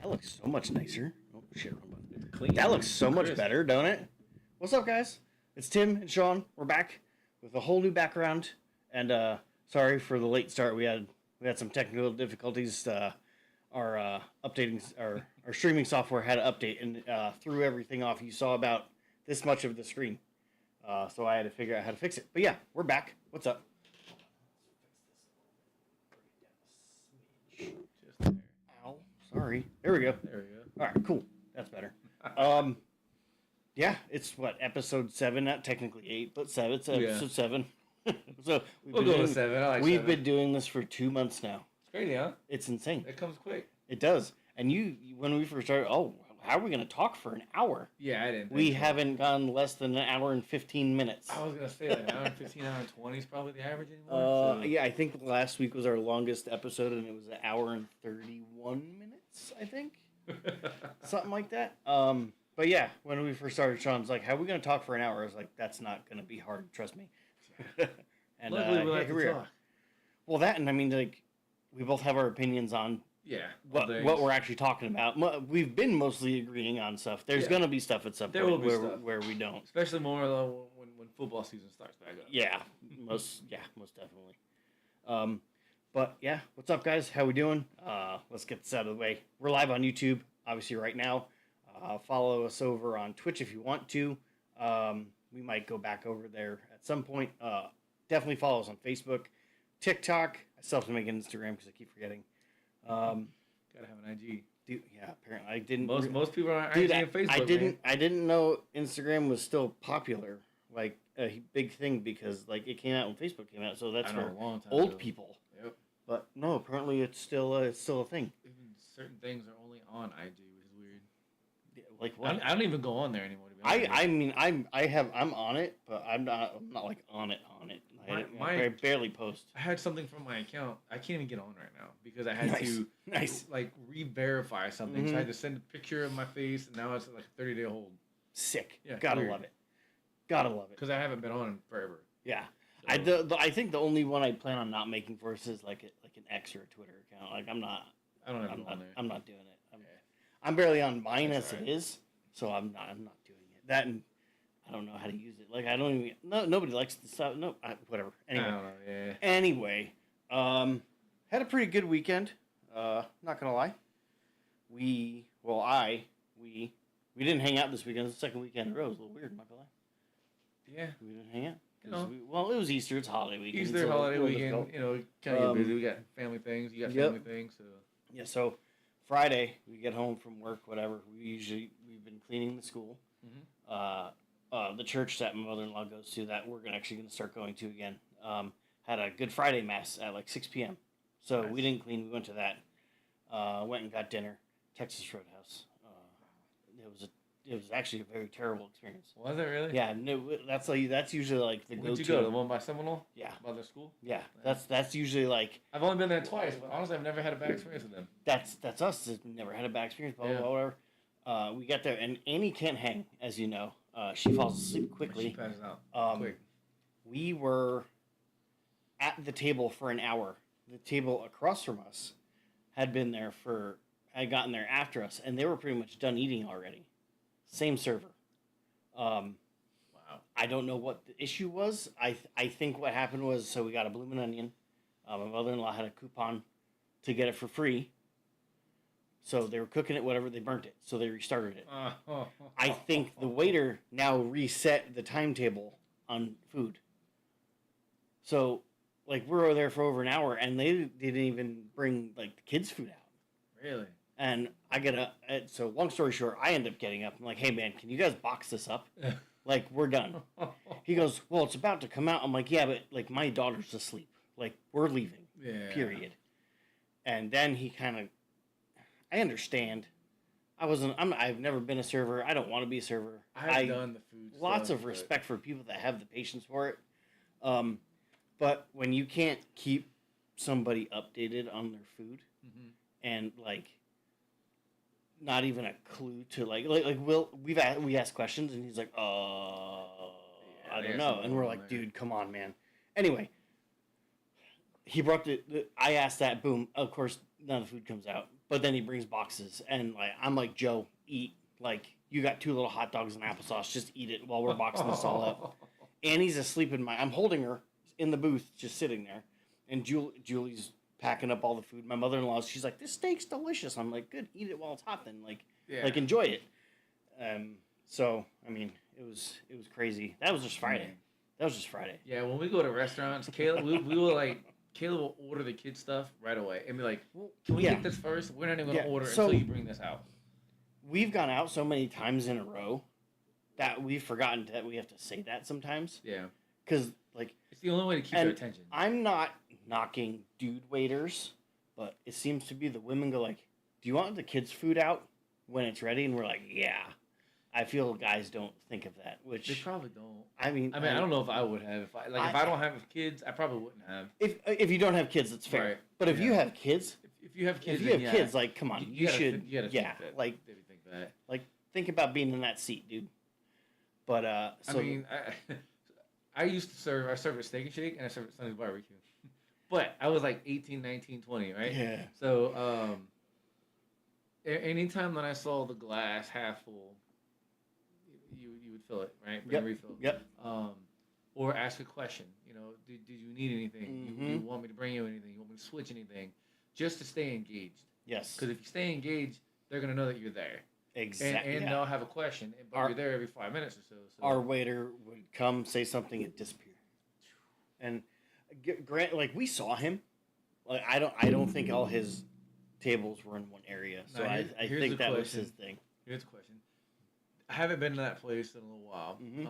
That looks so much nicer. Oh, shit, wrong button. It's clean. That looks so much better, don't it? What's up, guys? It's Tim and Shawn. We're back with a whole new background. And sorry for the late start. We had some technical difficulties. Our updating our streaming software had to update and threw everything off. You saw about this much of the screen. So I had to figure out how to fix it. But yeah, we're back. What's up? Just there. Ow. Sorry. There we go. There we go. All right, cool. That's better. Yeah, it's what, episode 7, not technically 8, but 7. It's episode 7. So we'll go to 7. I like we've 7. been doing this for 2 months now. It's crazy, huh? It's insane. It comes quick. It does. And you when we first started, how are we going to talk for an hour? Yeah, I didn't. We haven't gone less than an hour and 15 minutes. I was going to say like an hour and 15, hour and 20 is probably the average anymore. Yeah, I think last week was our longest episode, and it was an hour and 31 minutes, I think. Something like that. But yeah, when we first started, Sean's like, how are we going to talk for an hour? I was like, that's not going to be hard, trust me. And luckily we like to talk. Well, that, and I mean, like, we both have our opinions on what we're actually talking about. We've been mostly agreeing on stuff. There's going to be stuff at some point where we don't. Especially more when football season starts back up. Yeah, most definitely. But yeah, what's up, guys? How we doing? Let's get this out of the way. We're live on YouTube, obviously, right now. Follow us over on Twitch if you want to. We might go back over there at some point. Definitely follow us on Facebook, TikTok. I still have to make an Instagram because I keep forgetting. Gotta have an IG. Dude, yeah, apparently I didn't. Most people are on IG and Facebook. I didn't know Instagram was still popular, like a big thing, because like it came out when Facebook came out. So that's for old people. Yep. But no, apparently it's still a thing. Even certain things are only on IG, which is weird. Yeah, like what? I don't even go on there anymore. To be honest. I mean I'm on it, but I'm not like on it. I barely post. I had something from my account. I can't even get on right now because I had to like re-verify something. Mm-hmm. So I had to send a picture of my face, and now it's like a 30-day hold. Sick. Yeah, gotta love it. Gotta love it. Because I haven't been on in forever. Yeah. So. I think the only one I plan on not making for us is like an X or a Twitter account. Like I'm not doing it. I'm barely on mine as it is, so I'm not doing it. That and I don't know how to use it. Like I don't even. Nobody likes the stuff. No, whatever. Anyway. I don't know, yeah. Anyway, had a pretty good weekend. Not gonna lie. We didn't hang out this weekend. It's the second weekend in a row. It was a little weird. I'm not gonna lie. Yeah. We didn't hang out. It was Easter. It's holiday weekend. Holiday weekend. Kind of busy. We got family things. You got family things. So. Yeah. So Friday we get home from work. Whatever. We've been cleaning the school. Mm-hmm. The church that my mother-in-law goes to that we're actually going to start going to again had a Good Friday Mass at like 6 p.m. So we didn't clean. We went to that. Went and got dinner. Texas Roadhouse. It was actually a very terrible experience. Was it really? Yeah. No, that's usually like the go-to. Where'd you go? The one by Seminole? Yeah. By their school? Yeah. That's usually like. I've only been there twice, but honestly, I've never had a bad experience with them. That's us. Never had a bad experience. Blah blah blah. Whatever. We got there, and Annie can't hang, as you know. She falls asleep quickly. She passes out quick. We were at the table for an hour. The table across from us had gotten there after us, and they were pretty much done eating already. Same server. Wow. I don't know what the issue was. I think what happened was, so we got a bloomin' onion. My mother-in-law had a coupon to get it for free. So they were cooking it, whatever, they burnt it. So they restarted it. I think the waiter now reset the timetable on food. So, like, we were there for over an hour, and they didn't even bring, like, the kids' food out. Really? And so long story short, I end up getting up. I'm like, hey, man, can you guys box this up? Like, we're done. He goes, well, it's about to come out. I'm like, yeah, but, like, my daughter's asleep. Like, we're leaving. Yeah. Period. And then he kind of... I understand. I've never been a server. I don't want to be a server. I've done the food stuff. Lots of respect for people that have the patience for it. But when you can't keep somebody updated on their food and like not even a clue to like we ask questions and he's like, I don't know. And we're like, dude, come on, man. Anyway, he brought I asked that, boom. Of course, none of the food comes out. But then he brings boxes, and like I'm like, Joe, eat. Like you got 2 little hot dogs and applesauce, just eat it while we're boxing this all up. Annie's asleep in I'm holding her in the booth, just sitting there, and Julie's packing up all the food. My mother-in-law, she's like, "This steak's delicious." I'm like, "Good, eat it while it's hot, then. Like enjoy it." So I mean, it was crazy. That was just Friday. Yeah, when we go to restaurants, Caleb, we will like. Caleb will order the kids stuff right away and be like, "Can we get this first? We're not even going to order until you bring this out." We've gone out so many times in a row that we've forgotten that we have to say that sometimes. Yeah. Because, like... It's the only way to keep their attention. I'm not knocking dude waiters, but it seems to be the women go like, "Do you want the kids' food out when it's ready?" And we're like, "Yeah." I feel guys don't think of that, which... They probably don't. I mean, I don't know if I would have. If I don't have kids, I probably wouldn't have. If you don't have kids, it's fair. Right. But if you have kids... If you have kids, kids, like, come on. You should... You gotta think that. Like, Think that. Like, think about being in that seat, dude. But, so... I mean, I used to serve... I served at Steak and Shake, and I served at Sunny's Barbecue. But I was like 18, 19, 20, right? Yeah. So, anytime that I saw the glass half full... You would fill it, right? Bring a refill. Yep. Or ask a question. You know, did you need anything? Mm-hmm. You want me to bring you anything? You want me to switch anything? Just to stay engaged. Yes. Because if you stay engaged, they're gonna know that you're there. Exactly. And they'll have a question, but you're there every 5 minutes or so. Our waiter would come, say something, and disappear. And Grant, like we saw him. Like I don't think all his tables were in one area. So I think that was his thing. Here's a question. I haven't been to that place in a little while. Mm-hmm.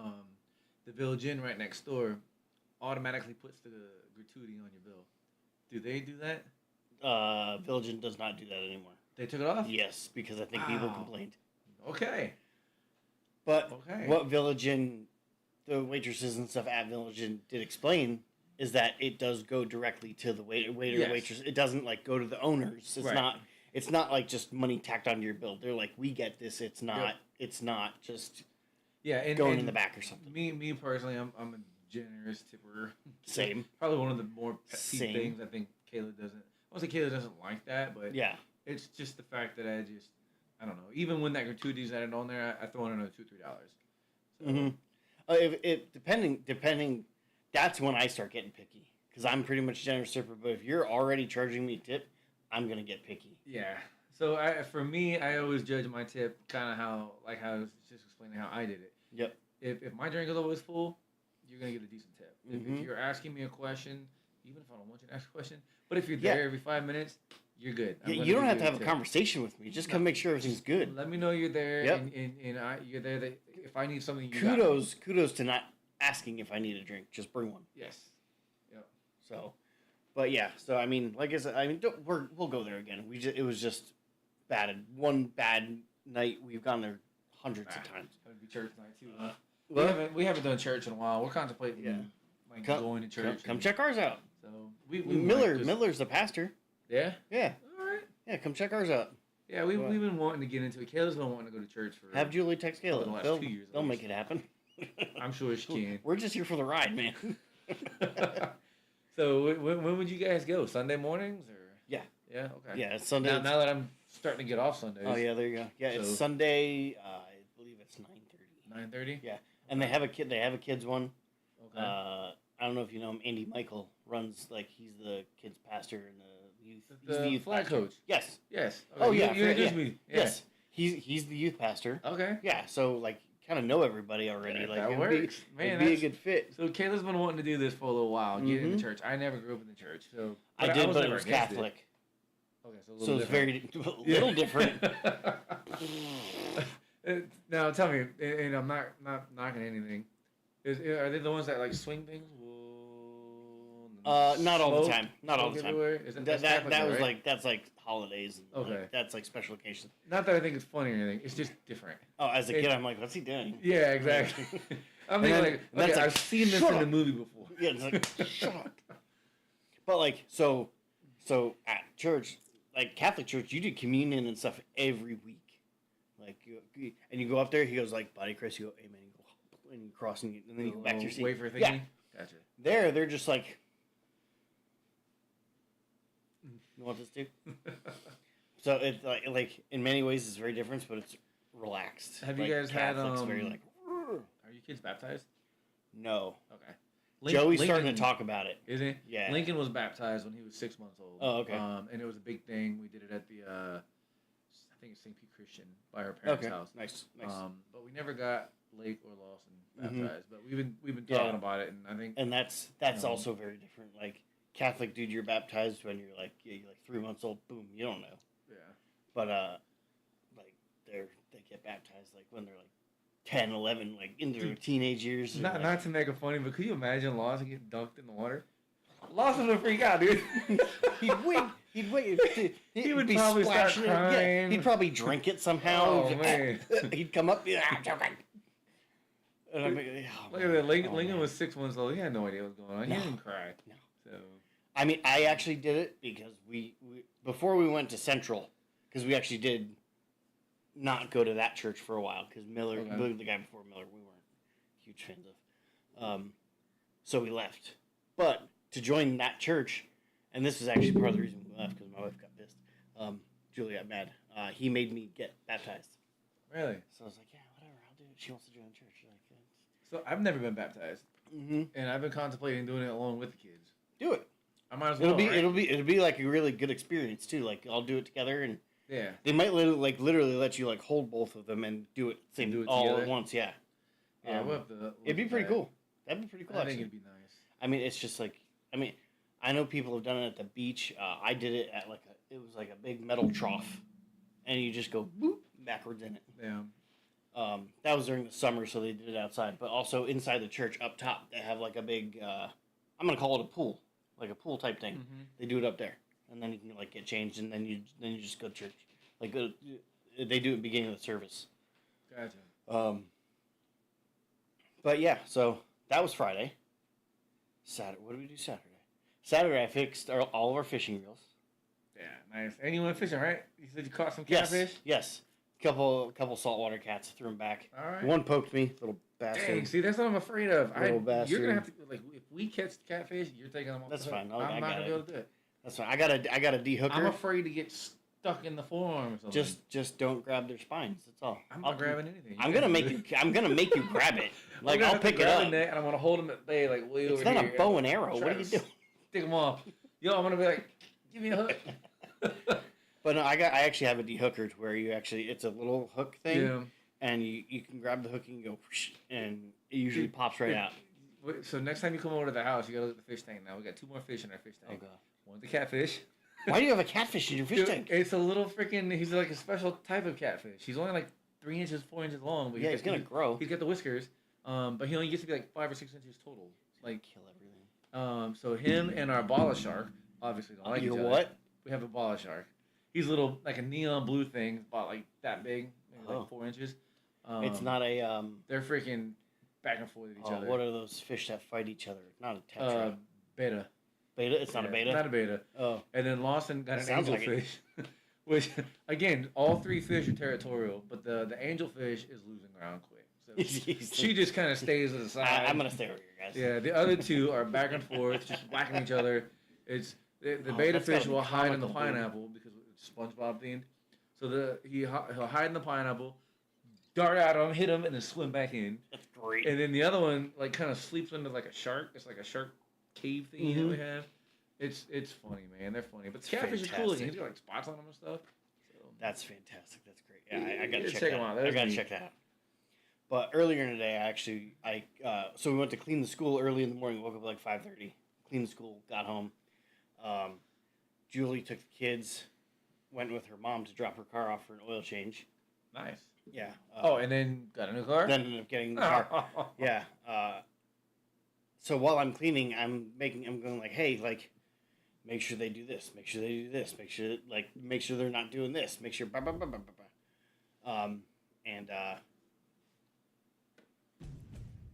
The Village Inn right next door automatically puts the gratuity on your bill. Do they do that? Village Inn does not do that anymore. They took it off? Yes, because I think people complained. Okay. But what Village Inn, the waitresses and stuff at Village Inn did explain is that it does go directly to the waiter waitress. It doesn't like go to the owners. It's not like just money tacked onto your bill. They're like, we get this. It's not. Yep. It's not just going in the back or something. Me personally, I'm a generous tipper. Same. Probably one of the more pet peeve things. I think Kayla doesn't. I won't say Kayla doesn't like that, but it's just the fact that I don't know. Even when that gratuity's added on there, I throw in another $2-3. So. Mm-hmm. Depending, that's when I start getting picky because I'm pretty much generous tipper. But if you're already charging me a tip, I'm gonna get picky. Yeah. So for me, I always judge my tip kind of how I was just explaining how I did it. Yep. If my drink is always full, you're gonna get a decent tip. Mm-hmm. If you're asking me a question, even if I don't want you to ask a question, but if you're there every 5 minutes, you're good. You don't have to have a conversation with me. Just come make sure everything's good. Let me know you're there, and you're there. That if I need something, kudos to not asking if I need a drink. Just bring one. Yes. Yep. So, but yeah. So I mean, like I said, we'll go there again. It was just bad. One bad night. We've gone there hundreds of times. It'd be church night too. We haven't done church in a while. We're contemplating going to church. Come check ours out. So Miller's the pastor. Yeah? Yeah. All right. Yeah, come check ours out. Yeah, we've been wanting to get into it. Kayla's been wanting to go to church for... Have Julie text Kayla. The last 2 years. They'll make it happen. I'm sure she can. We're just here for the ride, man. So when would you guys go? Sunday mornings? Or? Yeah. Yeah, okay. Yeah, it's Sunday. Now that I'm starting to get off Sundays. Oh, yeah, there you go. Yeah, it's Sunday, I believe it's 9:30. 9:30? Yeah. And they have a kids one. Okay. I don't know if you know him, Andy Michael runs, like, he's the kids pastor and the youth. He's the youth flag pastor. Coach. Yes. Yes. Okay. Oh, yeah. You introduced me. Yeah. Yes. He's the youth pastor. Okay. Yeah, so, like, kind of know everybody already. Yeah, like, that works. It'd be a good fit. So Kayla's been wanting to do this for a little while, get into church. I never grew up in the church. So I did, but it was Catholic. Okay, so it's a little different. Now tell me, and I'm not knocking anything. Are they the ones that like swing things? Not all the time. Not all the time. That was like that's like holidays. And okay. Like, that's like special occasions. Not that I think it's funny or anything. It's just different. Oh, as a kid, I'm like, what's he doing? Yeah, exactly. I'm thinking like, I've seen this in the movie before. Yeah, it's like shut up. But like so at church, like Catholic church, you do communion and stuff every week. Like and you go up there, he goes like, "Body Christ," you go, "Amen," you go, and you cross, and then you go back to your seat. Wafer thingy? Yeah, gotcha. They're just like, you want this too? So it's like in many ways it's very different, but it's relaxed. Have you guys Catholics had very like? Are your kids baptized? No. Okay. Joey's starting to talk about it. Is he? Yeah. Lincoln was baptized when he was 6 months old. Oh, okay. And it was a big thing. We did it at the I think it's St. Pete Christian by our parents' house. Nice. But we never got Lake or Lawson baptized. But we've been talking about it, and I think that's also very different. Like Catholic dude, you're baptized when you're like 3 months old. Boom, you don't know. Yeah. But like they get baptized like when they're like 10, 11, like in their teenage years. Not to make it funny, but could you imagine Lawson getting dunked in the water? Lawson would freak out, dude. He'd wait. He would probably start crying. He'd probably drink it somehow. Oh, man. He'd come up. I'm joking. And I'm like, look at that. Lincoln was 6 months old. He had no idea what was going on. He didn't cry. No. So. I mean, I actually did it because we before we went to Central, because we actually did not go to that church for a while because Miller, the guy before Miller, we weren't huge fans of. So we left. But to join that church, and this is actually part of the reason we left because my wife got pissed. Julie got mad. He made me get baptized. Really? So I was like, yeah, whatever, I'll do it. She wants to join the church. So I've never been baptized, and I've been contemplating doing it along with the kids. Do it. I might as well. It'll be like a really good experience too. Like I'll do it together, and they might literally let you like hold both of them and do it all together at once. Yeah. Yeah, we'll have to it'd be pretty cool. That'd be pretty cool. I think it'd be nice. I mean, it's just like I know people have done it at the beach. I did it at it was like a big metal trough, and you just go boop backwards in it. Yeah. That was during the summer, so they did it outside. But also inside the church, up top, they have like a big, I'm gonna call it a pool, like a pool type thing. Mm-hmm. They do it up there, and then you can like get changed, and then you just go to church. They do it at the beginning of the service. Gotcha. But yeah, so that was Friday. Saturday, what did we do Saturday? Saturday, I fixed all of our fishing reels. Yeah, nice. And you went fishing, right? You said you caught some catfish? Yes. Couple saltwater cats, threw them back. All right. One poked me, little bastard. Dang, see, that's what I'm afraid of. Bastard. You're gonna have to if we catch catfish, you're taking them off. That's fine. I'm not gonna be able to do it. That's fine. I got a dehooker. I'm afraid to get stuck in the forearm or something. Just don't grab their spines. That's all. I'm not grabbing anything. I'm gonna make you grab it. Like I'll pick it up. And I'm gonna hold them at bay, like way over here. It's not a bow and arrow. What are you doing? Stick them off. Yo, I'm gonna be like, give me a hook. But no, I actually have a dehooker to where it's a little hook thing, and you can grab the hook and go, whoosh, and it usually pops right out. So next time you come over to the house, you gotta look at the fish tank. Now we got 2 more fish in our fish tank. Oh god. One's a catfish. Why do you have a catfish in your fish tank? It's a little freaking. He's like a special type of catfish. He's only like 3 inches, 4 inches long. But he's gonna grow. He's got the whiskers, but he only gets to be like 5 or 6 inches total. Like kill everything. So him and our bala shark obviously don't like each other. What? We have a bala shark. He's little, like a neon blue thing, about like that big, maybe like 4 inches. It's not a. They're freaking back and forth with each other. What are those fish that fight each other? Not a tetra. Beta. Beta? It's not a beta? Not a beta. Oh. And then Lawson got an angelfish. Which, again, all 3 fish are territorial, but the angelfish is losing ground quick. So she just kind of stays to the side. I'm going to stay over here, guys. Yeah, the other 2 are back and forth, just whacking each other. It's the beta fish will hide in the pineapple because it's SpongeBob themed. So he'll hide in the pineapple, dart at him, hit him, and then swim back in. That's great. And then the other one like kind of sleeps under like a shark. It's like a shark cave thing that we have. It's funny, man. They're funny. But the catfish is cool. He's got like spots on them and stuff. So. That's fantastic. That's great. Yeah, I gotta check them out. I gotta check that out. But earlier in the day, so we went to clean the school early in the morning. Woke up like 5:30. Cleaned the school. Got home. Julie took the kids. Went with her mom to drop her car off for an oil change. Nice. Yeah. And then got a new car? Then ended up getting the car. Yeah. So while I'm cleaning, I'm going like, hey, like, make sure they do this. Make sure they do this. Make sure they're not doing this. Make sure, blah, blah, blah, blah, blah, blah.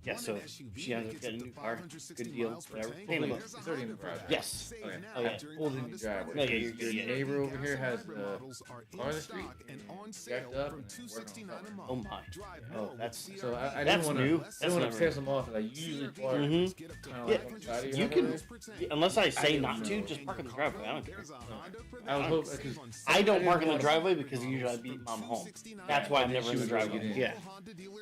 Yeah, so she ends up getting a new car. Good deal. Whatever. Paying about. It's already in the garage. Yes. Okay. Oh, yeah. Pulled in your driveway. No, yeah, you're good. Your Yeah. neighbor over here has a car in the street and jacked up and working on something. Oh my. Oh, that's So I that's didn't want new. to. I That's didn't want never to piss them off. Like usually park kind of Yeah, like on the side of you your can. driveway. Unless I say didn't not know. to, just park in the driveway. I don't care. I was hoping because I don't park in the driveway because usually I beat mom home. That's why I'm never in the driveway. Yeah.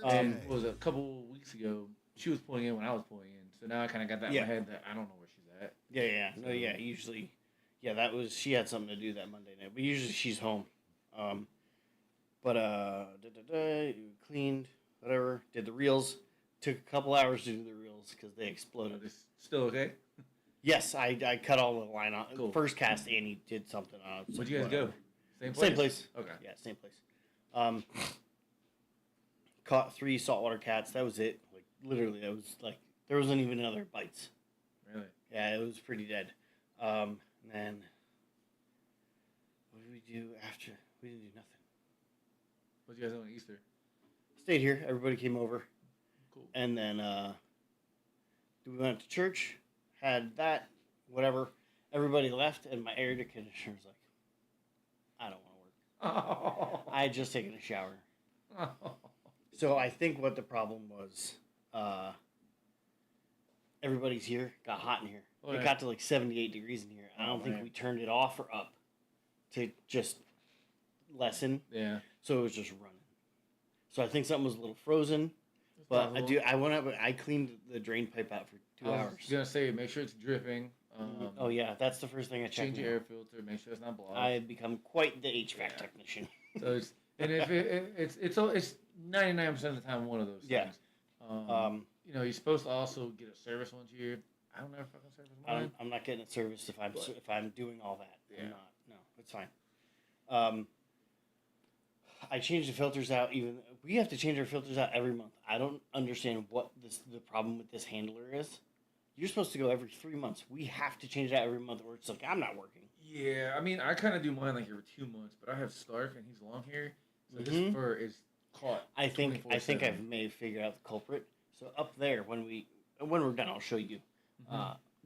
And what was it, a couple weeks ago, she was pulling in when I was pulling in. So now I kind of got that in my head that I don't know where she's at. Yeah. No, yeah. Usually, yeah. That was she had something to do that Monday night, but usually she's home. Cleaned whatever. Did the reels. Took a couple hours to do the reels because they exploded. It's still okay? Yes, I cut all the line off. Cool. First cast, Annie did something on it. Where'd you guys go? Same place? Same place. Okay. Yeah, same place. Caught 3 saltwater cats. That was it. Like literally, that was like there wasn't even other bites. Really? Yeah, it was pretty dead. And then what did we do after? We didn't do nothing. What did you guys do on Easter? Stayed here. Everybody came over. Cool. And then we went to church. Had that, whatever. Everybody left, and my air conditioner was like, I don't want to work. Oh. I had just taken a shower. Oh. So I think what the problem was, everybody's here, got hot in here. Oh, It yeah. got to like 78 degrees in here. I don't think man. we turned it off or up to just lessen. Yeah. So it was just running. So I think something was a little frozen. But I went up. I cleaned the drain pipe out for 2 hours. I was gonna say, make sure it's dripping. Oh yeah, that's the first thing I checked. Change your air filter. Make sure it's not blocked. I had become quite the HVAC technician. So it's and if it's 99% of the time one of those things. Yeah. You know, you're supposed to also get a service once a year. I don't know if I can service mine. I'm not getting it serviced if I'm doing all that. Yeah. I'm not. No, it's fine. I change the filters out. Even we have to change our filters out every month. I don't understand what the problem with this handler is. You're supposed to go every 3 months. We have to change that every month, or it's like I'm not working. Yeah, I mean, I kind of do mine like every 2 months, but I have Stark and he's long hair, so his fur is caught. I think I 24/7. may have figured out the culprit. So up there, when we're done, I'll show you.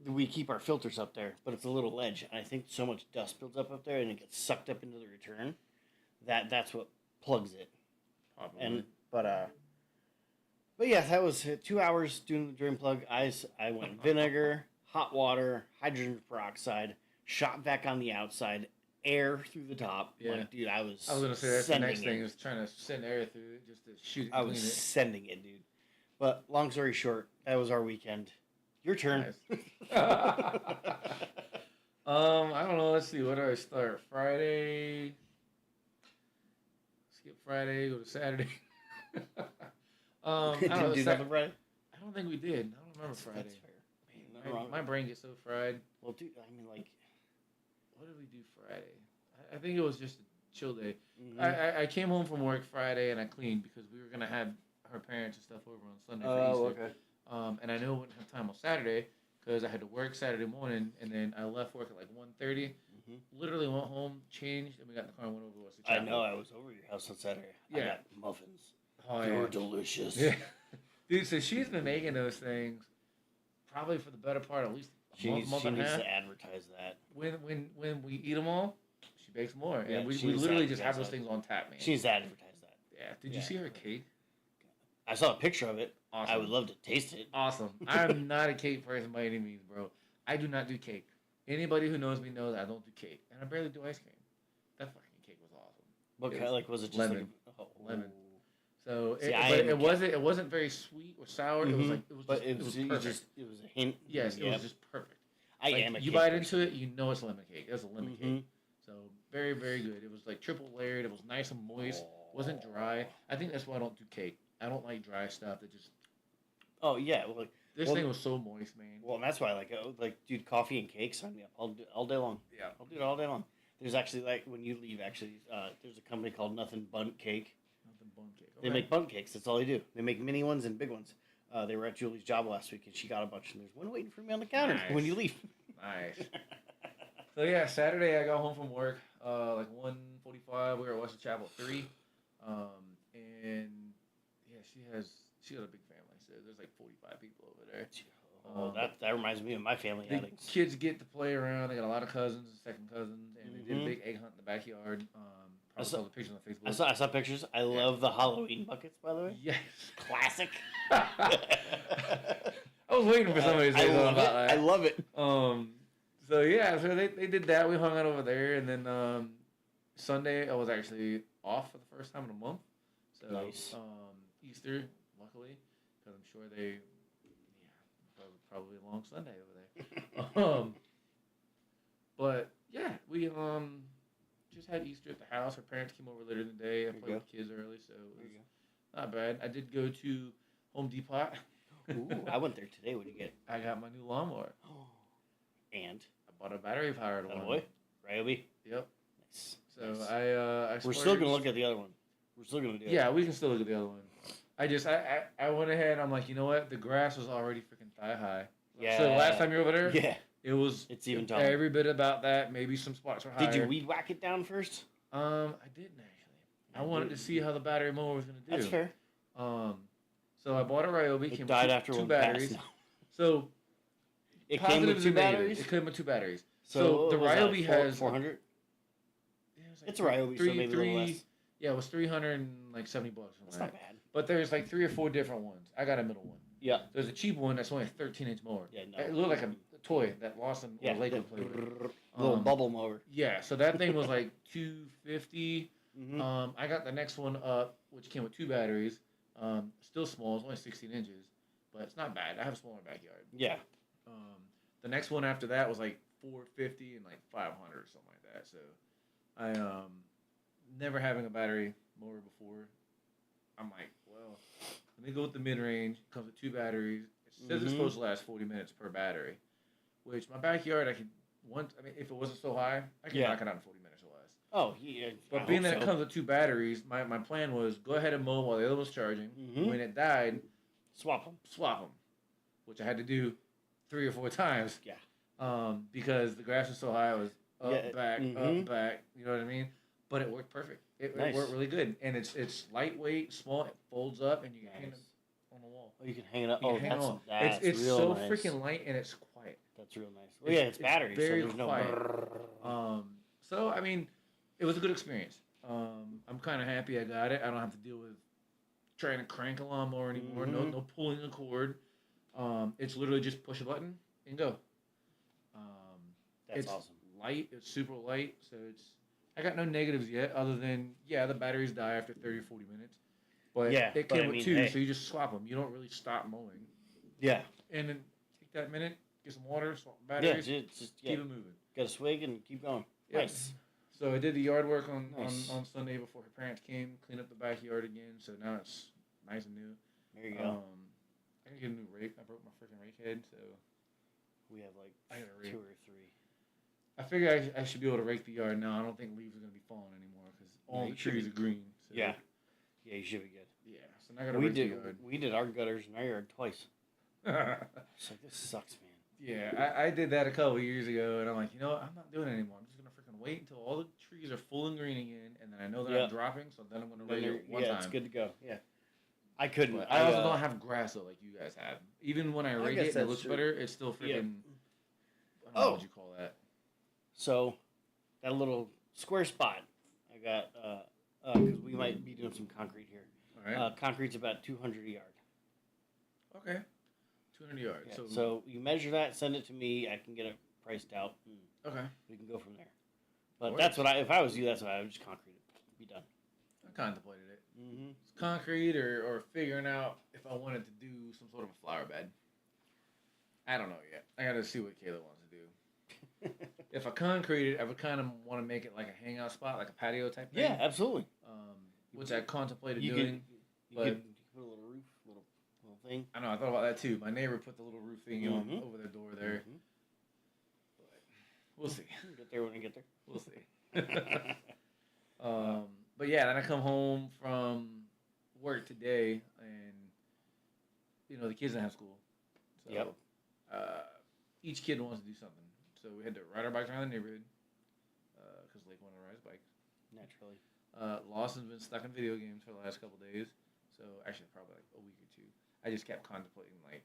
We keep our filters up there, but it's a little ledge, and I think so much dust builds up there, and it gets sucked up into the return. That's what plugs it. Probably. But yeah, that was 2 hours doing the drain plug. I went vinegar, hot water, hydrogen peroxide, shot back on the outside, air through the top. Yeah. Like, dude, I was gonna say that's the sending next thing it. is trying to send air through it just to shoot it. I clean was it. sending it, dude. But long story short, that was our weekend. Your turn. Nice. I don't know. Let's see. Where do I start? Friday. Skip Friday. Go to Saturday. I Didn't don't know, do nothing Friday? I don't think we did. I don't remember Friday. That's fair. Man, my brain gets so fried. Well, dude, I mean, like... What did we do Friday? I think it was just a chill day. Mm-hmm. I came home from work Friday and I cleaned because we were going to have her parents and stuff over on Sunday for Easter. Okay. And I knew I wouldn't have time on Saturday because I had to work Saturday morning, and then I left work at like 1:30. Literally went home, changed, and we got in the car and went over to West I know, I was over your house on Saturday. I Yeah. got muffins. Oh, They yeah. were delicious. Yeah. Dude, so she's been making those things probably for the better part, at least a month She and a needs half. to advertise that. When we eat them all, she bakes more. Yeah, And we she needs to literally just have advertise those that. things on tap, man. She needs to advertise that. Yeah. Did you Yeah. see her cake? I saw a picture of it. Awesome. I would love to taste it. Awesome. I'm not a cake person by any means, bro. I do not do cake. Anybody who knows me knows I don't do cake. And I barely do ice cream. That fucking cake was awesome. What It kind? was Like, was it just lemon. like Lemon. So See, it wasn't very sweet or sour. It was like it was But just, it was perfect. it was a hint. Yes, it Yep. was just perfect. I Like, am a you cake bite person. into it, you know it's lemon cake. It was a lemon Mhm. cake. So very, very good. It was like triple layered. It was nice and moist. Wasn't dry. I think that's why I don't do cake. I don't like dry stuff that just. Oh yeah, well, This Well, thing was so moist, man. and that's why I like it. Like, dude, coffee and cake, sign me up. I'll do all day long. Yeah. I'll do it all day long. There's actually like when you leave, there's a company called Nothing Bunt Cake. Nothing bun cake. They make bunt cakes. That's all they do. They make mini ones and big ones. They were at Julie's job last week, and she got a bunch. And there's one waiting for me on the counter Nice. when you leave. Nice. So yeah, Saturday I got home from work like 1:45. We were at Western Chapel at 3. And yeah, she got a big family. So there's like 45 people over there. Oh, that reminds me of my family The outings. kids get to play around. They got a lot of cousins and second cousins, and they did a big egg hunt in the backyard. Probably saw the pictures on Facebook. I saw pictures. I love the Halloween buckets, by the way. Yes. Classic. I was waiting for somebody to say something about that. I love it. So yeah, so they did that. We hung out over there, and then Sunday I was actually off for the first time in a month. So Nice. Easter, luckily, because I'm sure probably a long Sunday over there. But yeah, we just had Easter at the house. Her parents came over later in the day. I played with the kids early, so it was not bad. I did go to Home Depot. Ooh, I went there today. What did you get? I got my new lawnmower. And I bought a battery-powered one. boy, Ryobi. Yep. Nice. So Nice. I We're still gonna look at the other one. We're still gonna do it. Yeah, we can still look at the other one. I went ahead. I'm like, you know what? The grass was already freaking thigh high. Yeah. So the last time you were over there, Yeah. It's even taller. every bit about that. Maybe some spots were higher. Did you weed whack it down first? I didn't actually. I wanted to see how the battery mower was gonna do. That's fair. So I bought a Ryobi. It Came died with after two one batteries. pass. So It came with positives two and negatives. batteries. It came with two batteries. So the Ryobi has 400. Yeah, it was It's a Ryobi, so maybe a little less. Yeah, it was $370. That's not bad. But there's like 3 or 4 different ones. I got a middle one. Yeah. There's a cheap one that's only a 13-inch mower. Yeah, no. It looked like a toy that Lawson or Lakewood played with. Little bubble mower. Yeah, so that thing was like $250. Mm-hmm. I got the next one up, which came with 2 batteries. Still small. It's only 16 inches, but it's not bad. I have a smaller backyard. Yeah. The next one after that was like $450 and like $500 or something like that. So I never having a battery mower before. I'm like, well, let me go with the mid range. It comes with 2 batteries. It says it's supposed to last 40 minutes per battery, which my backyard I could if it wasn't so high, I could knock it out in 40 minutes or less. Oh, yeah. But being that it comes with 2 batteries, my plan was go ahead and mow while the other was charging. Mm-hmm. When it died, swap them, which I had to do 3 or 4 times. Yeah. Because the grass was so high, I was up, back, mm-hmm. up, back. You know what I mean? But it worked perfect. It Nice. worked really good, and it's lightweight, small. It folds up, and you can hang it on the wall. Oh, you can hang it up. You Oh, can hang it on. that's It's real so nice. freaking light, and it's quiet. That's real nice. Well, yeah, it's battery, very so there's no. quiet. So I mean, it was a good experience. I'm kind of happy I got it. I don't have to deal with trying to crank a lawnmower anymore. Mm-hmm. No pulling the cord. It's literally just push a button and go. That's it's awesome. Light. It's super light. So I got no negatives yet, other than the batteries die after 30 or 40 minutes. But it came with 2, so you just swap them. You don't really stop mowing. Yeah. And then take that minute, get some water, swap the batteries, just keep it moving. Get a swig and keep going. Yeah. Nice. So I did the yard work on Sunday before her parents came, cleaned up the backyard again. So now it's nice and new. There you go. I can get a new rake. I broke my freaking rake head, so We have like I got a rake. 2 or 3. I figure I should be able to rake the yard now. I don't think leaves are going to be falling anymore because all the trees are green. So. Yeah, you should be good. Yeah, so now I got to rake the yard. We did our gutters in our yard twice. It's like, this sucks, man. Yeah, I did that a couple of years ago, and I'm like, I'm not doing it anymore. I'm just going to freaking wait until all the trees are full and green again, and then I know they're not dropping, so then I'm going to rake it one time. Yeah, it's good to go. Yeah. I couldn't. But I also don't have grass, though, like you guys have. Even when I rake it and it looks better, it's still freaking... I don't know what you call that. So, that little square spot, I got, because we might be doing some concrete here. All right. Concrete's about 200 a yard. Okay. 200 yards. Yeah, so you measure that, send it to me, I can get it priced out, and okay. we can go from there. But that's what if I was you, that's what I would just concrete it. Be done. I contemplated it. Mm-hmm. It's concrete or figuring out if I wanted to do some sort of a flower bed. I don't know yet. I got to see what Kayla wants to do. If I concrete it, I would kind of want to make it like a hangout spot, like a patio type thing. Yeah, absolutely. Which I contemplated doing. You could put a little roof, little thing. I know, I thought about that too. My neighbor put the little roof thing on over their door there. Mm-hmm. But we'll see. We'll get there when I get there. We'll see. But yeah, then I come home from work today, and the kids didn't have school. So each kid wants to do something. So we had to ride our bikes around the neighborhood because Lake wanted to ride his bike. Naturally. Lawson's been stuck in video games for the last couple of days. So actually, probably like a week or 2. I just kept contemplating like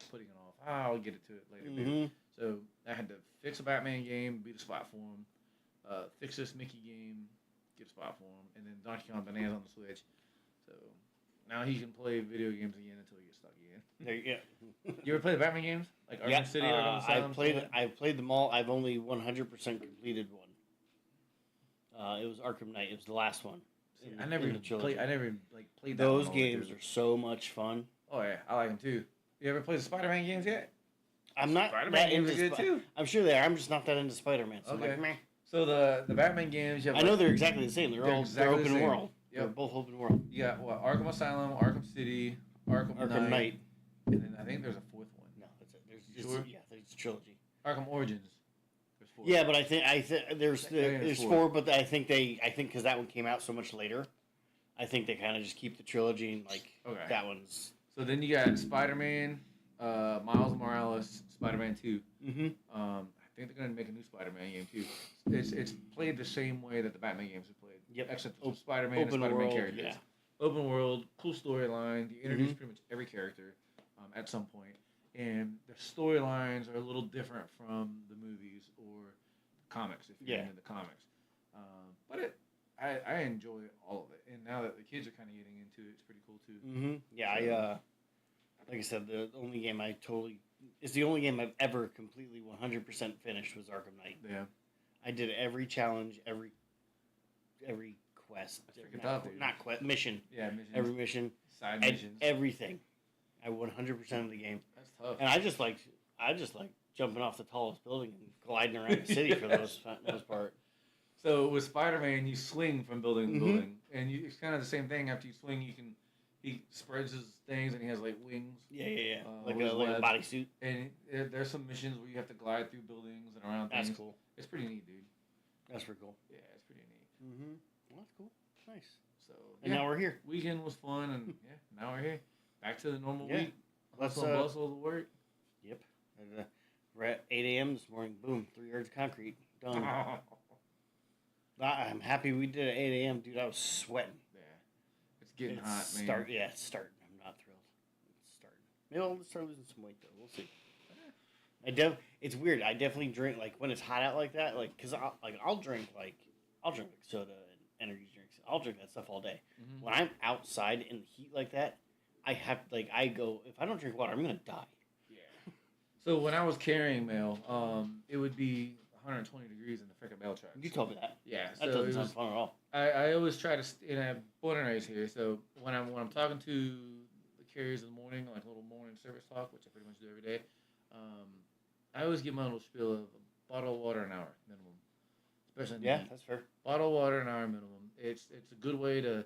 putting it off. I'll get it to it later. Mm-hmm. So I had to fix a Batman game, beat a spot for him. Fix this Mickey game, get a spot for him, and then Donkey Kong Bananas on the Switch. So now he can play video games again until he gets stuck again. There you go. You ever play the Batman games? Like Arkham City, Arkham Asylum? I've played them all. I've only 100% completed one. It was Arkham Knight. It was the last one. I never played that. Those games are so much fun. Oh yeah, I like them too. You ever played the Spider-Man games yet? I'm not Spider-Man games are good too. I'm sure they are. I'm just not that into Spider-Man. So Okay. I'm like, meh. So the Batman games, you have I know they're exactly the same. They're exactly all the open same. world. Yep. They're both open world. You got what? Arkham Asylum, Arkham City, Arkham Knight, and then I think there's a fourth one. No, that's it. There's a trilogy. Arkham Origins. There's four. Yeah, but I think there's there's four, but I think because that one came out so much later, I think they kind of just keep the trilogy and like that one's. So then you got Spider-Man, Miles Morales, Spider-Man 2. Mm-hmm. I think they're gonna make a new Spider-Man game too. It's played the same way that the Batman games are played. Yep. Except for Spider-Man and Spider-Man world, characters. yeah. Open world, cool storyline. You introduce pretty much every character at some point, and the storylines are a little different from the movies or the comics if you're into the comics. But I enjoy all of it, and now that the kids are kind of getting into it, it's pretty cool too. Mm-hmm. Yeah, so, like I said, the only game I've ever completely 100% finished was Arkham Knight. Yeah. I did every challenge, every quest, mission. Yeah, missions. Every mission, Side missions. everything. I 100% of the game. That's tough. And I just like jumping off the tallest building and gliding around the city for the most part. So with Spider-Man, you swing from building to building, and it's kind of the same thing. After you swing, he spreads his things and he has like wings. Yeah. Like a bodysuit. And there's some missions where you have to glide through buildings and around things. That's cool. It's pretty neat, dude. That's pretty cool. Yeah, it's pretty neat. Mm-hmm. Well, that's cool. Nice. So and now we're here. Weekend was fun, and now we're here. Back to the normal week. Let's bustle to work. Yep. And, we're at 8 a.m. this morning. Boom. 3 yards of concrete. Done. I'm happy we did it at 8 a.m. Dude, I was sweating. Yeah. It's getting hot, man. It's starting. I'm not thrilled. It's starting. Maybe I'll start losing some weight, though. We'll see. It's weird. I definitely drink, like, when it's hot out like that, like, because I'll drink soda and energy drinks. I'll drink that stuff all day. Mm-hmm. When I'm outside in the heat like that, if I don't drink water, I'm going to die. Yeah. So when I was carrying mail, it would be 120 degrees in the frickin' mail truck. You told me that. Yeah. That doesn't sound fun at all. I always try to, and I have born and raised here, so when I'm talking to the carriers in the morning, like a little morning service talk, which I pretty much do every day, I always give my little spiel of a bottle of water an hour minimum. Especially in the heat. That's fair. Bottle of water an hour minimum. It's a good way to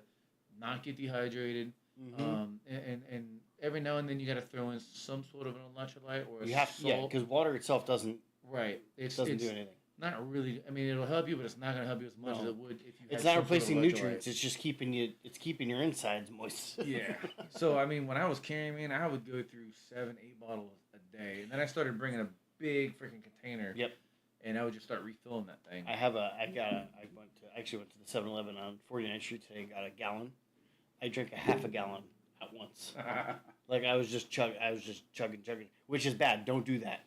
not get dehydrated. Mm-hmm. And every now and then you got to throw in some sort of an electrolyte or a salt. Yeah, because water itself doesn't. Right. It doesn't do anything. Not really. I mean, it'll help you, but it's not going to help you as much as it would if you. It's not replacing nutrients. It's just keeping your insides moist. Yeah. So I mean, when I was carrying, man, I would go through 7-8 bottles a day, and then I started bringing a big freaking container. Yep. And I would just start refilling that thing. I actually went to the 7-Eleven on 49th Street today and got a gallon. I drank a half a gallon at once. Like I was just chugging, which is bad. Don't do that.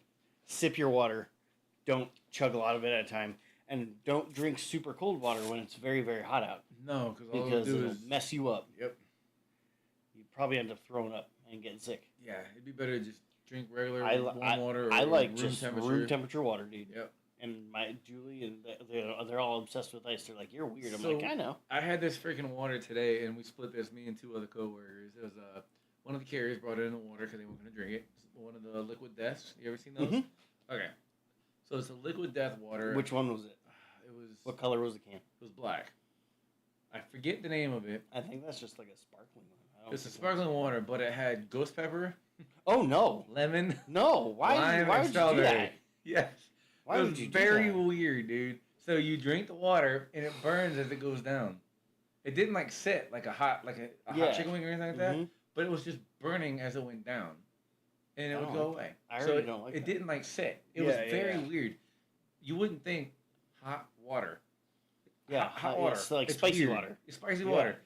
Sip your water. Don't chug a lot of it at a time. And don't drink super cold water when it's very, very hot out. No, because it'll mess you up. Yep. You probably end up throwing up and getting sick. Yeah, it'd be better to just drink regular warm water. I like just room temperature water, dude. Yep. And my Julie and they're all obsessed with ice. They're like, "You're weird." I'm so, like, "I know." I had this freaking water today, and we split this. Me and two other coworkers. It was one of the carriers brought in the water because they weren't going to drink it. One of the liquid deaths. You ever seen those? Mm-hmm. Okay. So it's a liquid death water. Which one was it? It was. What color was the can? It was black. I forget the name of it. I think that's just like a sparkling one. It's a sparkling water, but it had ghost pepper. Oh no! Lemon. No. Why would you do that? Yes. It was very weird, dude. So you drink the water and it burns as it goes down. It didn't like sit like a hot hot chicken wing or anything like that, but it was just burning as it went down, and it would go away. I really don't like that. It didn't like sit. It was very weird. You wouldn't think hot water. Yeah, hot water. It's like spicy water. It's spicy water.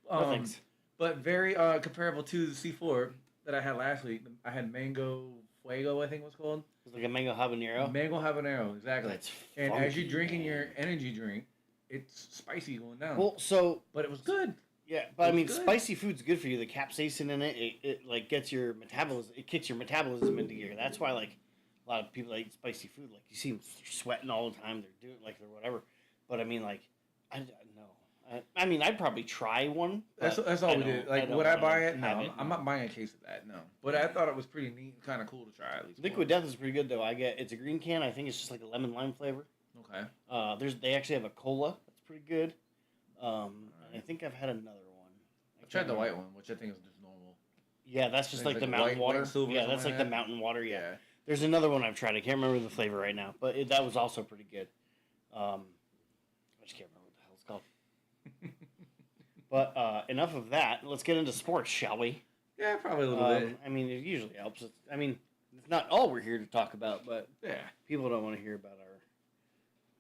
No thanks. But very comparable to the C4. that I had last week. I had mango fuego, I think it was called. It's like a mango habanero. Mango habanero, exactly. That's and funky, as you're drinking man. your energy drink, it's spicy going down. Well, so but it was good. yeah, but I mean, good. spicy food's good for you. The capsaicin in it like gets your metabolism. It kicks your metabolism into gear. That's why like a lot of people that eat spicy food, like you see them sweating all the time. They're doing like they're whatever. But I mean, like I don't know. I mean, I'd probably try one. That's all we did. Like, would I buy it? No, I'm not buying a case of that. No, but I thought it was pretty neat, and kind of cool to try at least. Liquid Death is pretty good though. It's a green can. I think it's just like a lemon lime flavor. Okay. They actually have a cola that's pretty good. I think I've had another one. I've tried the white one, which I think is just normal. Yeah, that's just like the mountain water. Yeah, that's like the mountain water. Yeah. There's another one I've tried. I can't remember the flavor right now, but that was also pretty good. I just can't remember what the hell it's called. But enough of that. Let's get into sports, shall we? Yeah, probably a little bit. I mean, it usually helps. It's not all we're here to talk about, but yeah, people don't want to hear about our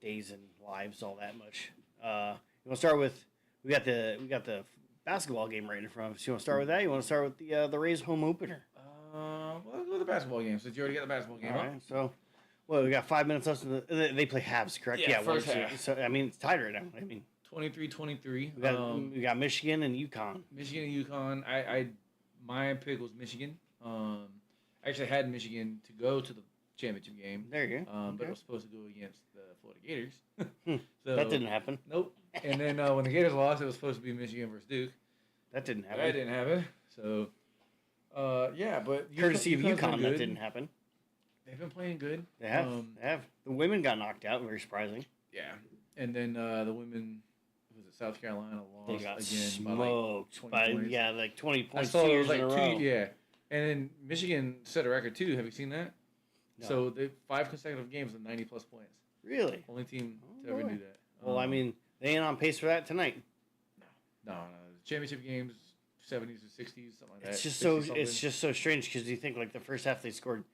days and lives all that much. You want to start with we got the basketball game right in front of us. You want to start with that? You want to start with the Rays home opener? Well, let's go with the basketball game since you already got the basketball game. All right, so. Well, we got 5 minutes left. They play halves, correct? Yeah, first half. So I mean, it's tied right now. I mean, 23-23. We got Michigan and UConn. Michigan and UConn. My pick was Michigan. I actually had Michigan to go to the championship game. There you go. But it was supposed to go against the Florida Gators. So, that didn't happen. Nope. And then when the Gators lost, it was supposed to be Michigan versus Duke. That didn't happen. That didn't happen. So, yeah, but courtesy of UConn, that didn't happen. They've been playing good. They have. They have. The women got knocked out. Very surprising. Yeah, and then the women, was it South Carolina lost they got again smoked by like 20 points. I saw it was like in a row. Yeah, and then Michigan set a record too. Have you seen that? No. So they 5 consecutive games with 90+ points. Really? Only team to ever do that. Well, I mean, they ain't on pace for that tonight. No. The championship games, 70s or 60s, something like that. It's just so strange because you think like the first half they scored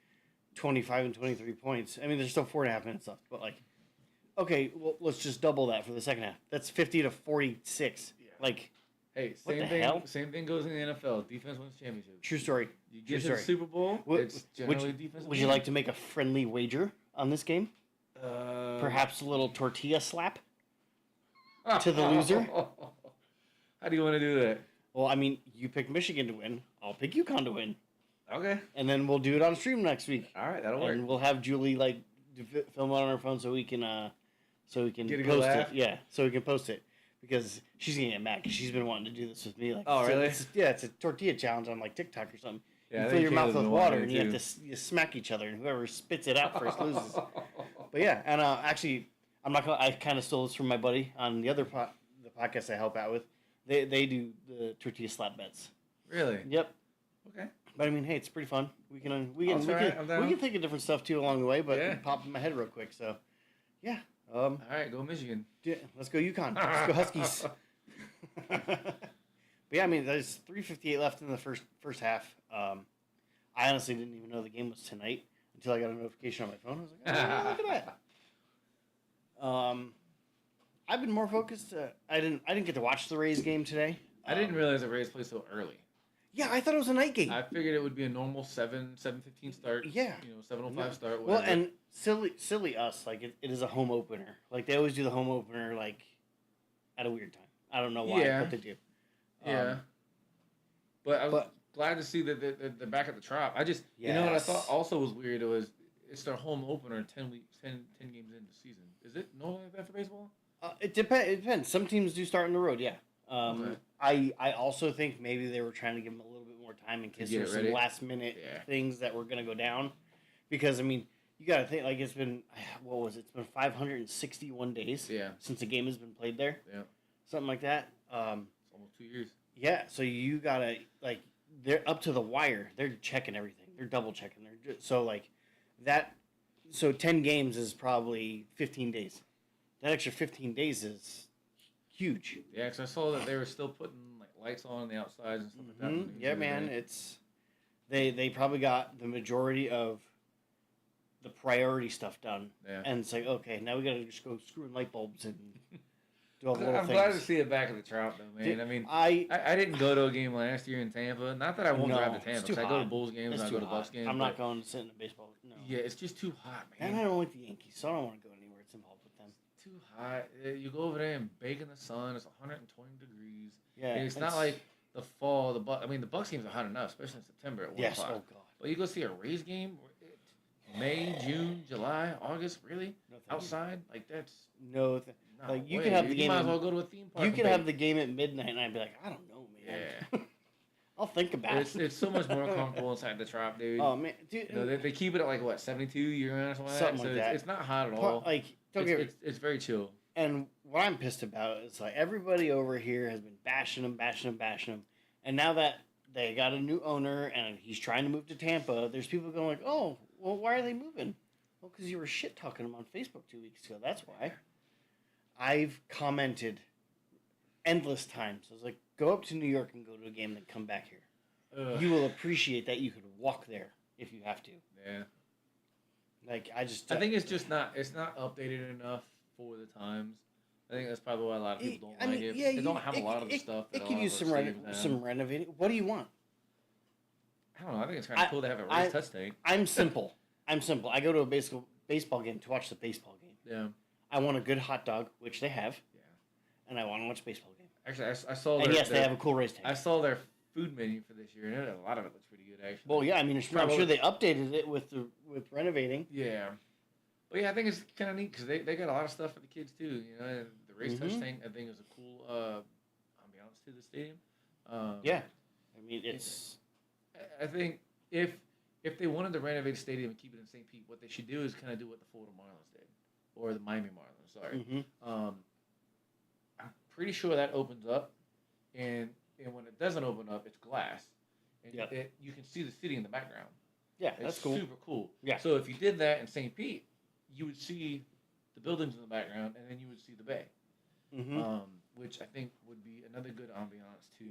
25 and 23 points. I mean, there's still 4.5 minutes left, but like, okay, well, let's just double that for the second half. That's 50 to 46. Yeah. Like, hey, same thing goes in the NFL. Defense wins championships. True story. You get to the Super Bowl, it's generally defense. Would you like to make a friendly wager on this game? Perhaps a little tortilla slap to the loser? How do you want to do that? Well, I mean, you pick Michigan to win. I'll pick UConn to win. Okay. And then we'll do it on stream next week. All right, that'll work. And we'll have Julie like film it on her phone so we can Get post it. Yeah, so we can post it because she's gonna get mad because she's been wanting to do this with me. Like, oh, really? It's a tortilla challenge on like TikTok or something. Yeah, you fill your mouth with water and you have to you smack each other, and whoever spits it out first loses. But yeah, and actually, I'm not gonna. I kind of stole this from my buddy on the other the podcast I help out with. They do the tortilla slap bets. Really? Yep. Okay. But I mean, hey, it's pretty fun. We can think of different stuff too along the way, but it popped in my head real quick. So, yeah. All right, go Michigan. Yeah, let's go UConn. Let's go Huskies. But yeah, I mean, there's 3:58 left in the first half. I honestly didn't even know the game was tonight until I got a notification on my phone. I was like, oh, look at that. I've been more focused. I didn't get to watch the Rays game today. I didn't realize the Rays played so early. Yeah, I thought it was a night game. I figured it would be a normal 7:15 start. Yeah. 7:05 start. Whatever. Well, and silly us, like it is a home opener. Like they always do the home opener like at a weird time. I don't know why, but they do. Yeah. But I was glad to see that they're back at the Trop. I just, you know what I thought also was weird was it's their home opener 10 games into the season. Is it normally like that for baseball? It depends. Some teams do start on the road, yeah. Okay. I also think maybe they were trying to give them a little bit more time in case there's some last minute things that were going to go down. Because, I mean, you got to think, like, it's been, it's been 561 days since the game has been played there. Yeah. Something like that. It's almost 2 years. Yeah, so you got to, like, they're up to the wire. They're checking everything. They're double checking. So, like, so 10 games is probably 15 days. That extra 15 days is huge. Yeah, because I saw that they were still putting like lights on the outsides and stuff like that. Yeah, man, it's they probably got the majority of the priority stuff done. Yeah. And it's like, okay, now we got to just go screwing light bulbs and do all the little I'm things. glad to see it back at the Trop, though, man. Dude, I mean, I I didn't go to a game last year in Tampa. Not that I won't drive to it's Tampa, too because I go to hot. Bulls games It's and I too go to Bucks hot. games. I'm not but going to sit in a baseball. No. Yeah, it's just too hot, man. And I don't like the Yankees, so I don't want to go anywhere it's involved with them. It's too hot. You go over there and bake in the sun. It's 120 degrees. Yeah, And it's not like the fall. The Bucks games are hot enough, especially in September at 1 yes. o'clock. Oh God. But you go see a Rays game, May, June, July, August, really? No, thank Outside? Like, that's... No, No like you way. could have the game. You might as well go to a theme park. You could have the game at midnight, and I'd be like, I don't know, man. Yeah. I'll think about it. It's so much more comfortable inside the Trop, dude. Oh man, dude. You know, they keep it at like what 72 year-round or something like that. Something So like that. it's not hot at all. Like, don't get. It's very chill. And what I'm pissed about is like everybody over here has been bashing him, and now that they got a new owner and he's trying to move to Tampa, there's people going like, oh, well, why are they moving? Well, because you were shit talking them on Facebook 2 weeks ago. That's why. I've commented endless times. I was like, go up to New York and go to a game, then come back here. Ugh. You will appreciate that you could walk there if you have to. Yeah. Like I think it's just not updated enough for the times. I think that's probably why a lot of people don't like it. Yeah, they don't have a lot of the stuff. It could use some renovating. What do you want? I don't know. I think it's kind of cool to have a raised touch tank. I'm simple. I go to a baseball game to watch the baseball game. Yeah. I want a good hot dog, which they have. Yeah. And I want to watch a baseball game. Actually, I saw. And yes, they have a cool race tank. I saw their food menu for this year, and a lot of it looks pretty good, actually. Well, yeah, I mean, I'm sure they updated it with renovating. Yeah. But yeah, I think it's kind of neat because they got a lot of stuff for the kids too. You know, the race touch tank I think is a cool ambiance to the stadium. Yeah, I mean it's. I think if they wanted to renovate a stadium and keep it in St. Pete, what they should do is kind of do what the Florida Marlins did, or the Miami Marlins. Sorry. Mm-hmm. I'm pretty sure that opens up, and when it doesn't open up, it's glass, and you can see the city in the background. Yeah, that's cool. Super cool. Yeah. So if you did that in St. Pete, you would see the buildings in the background, and then you would see the bay, which I think would be another good ambiance to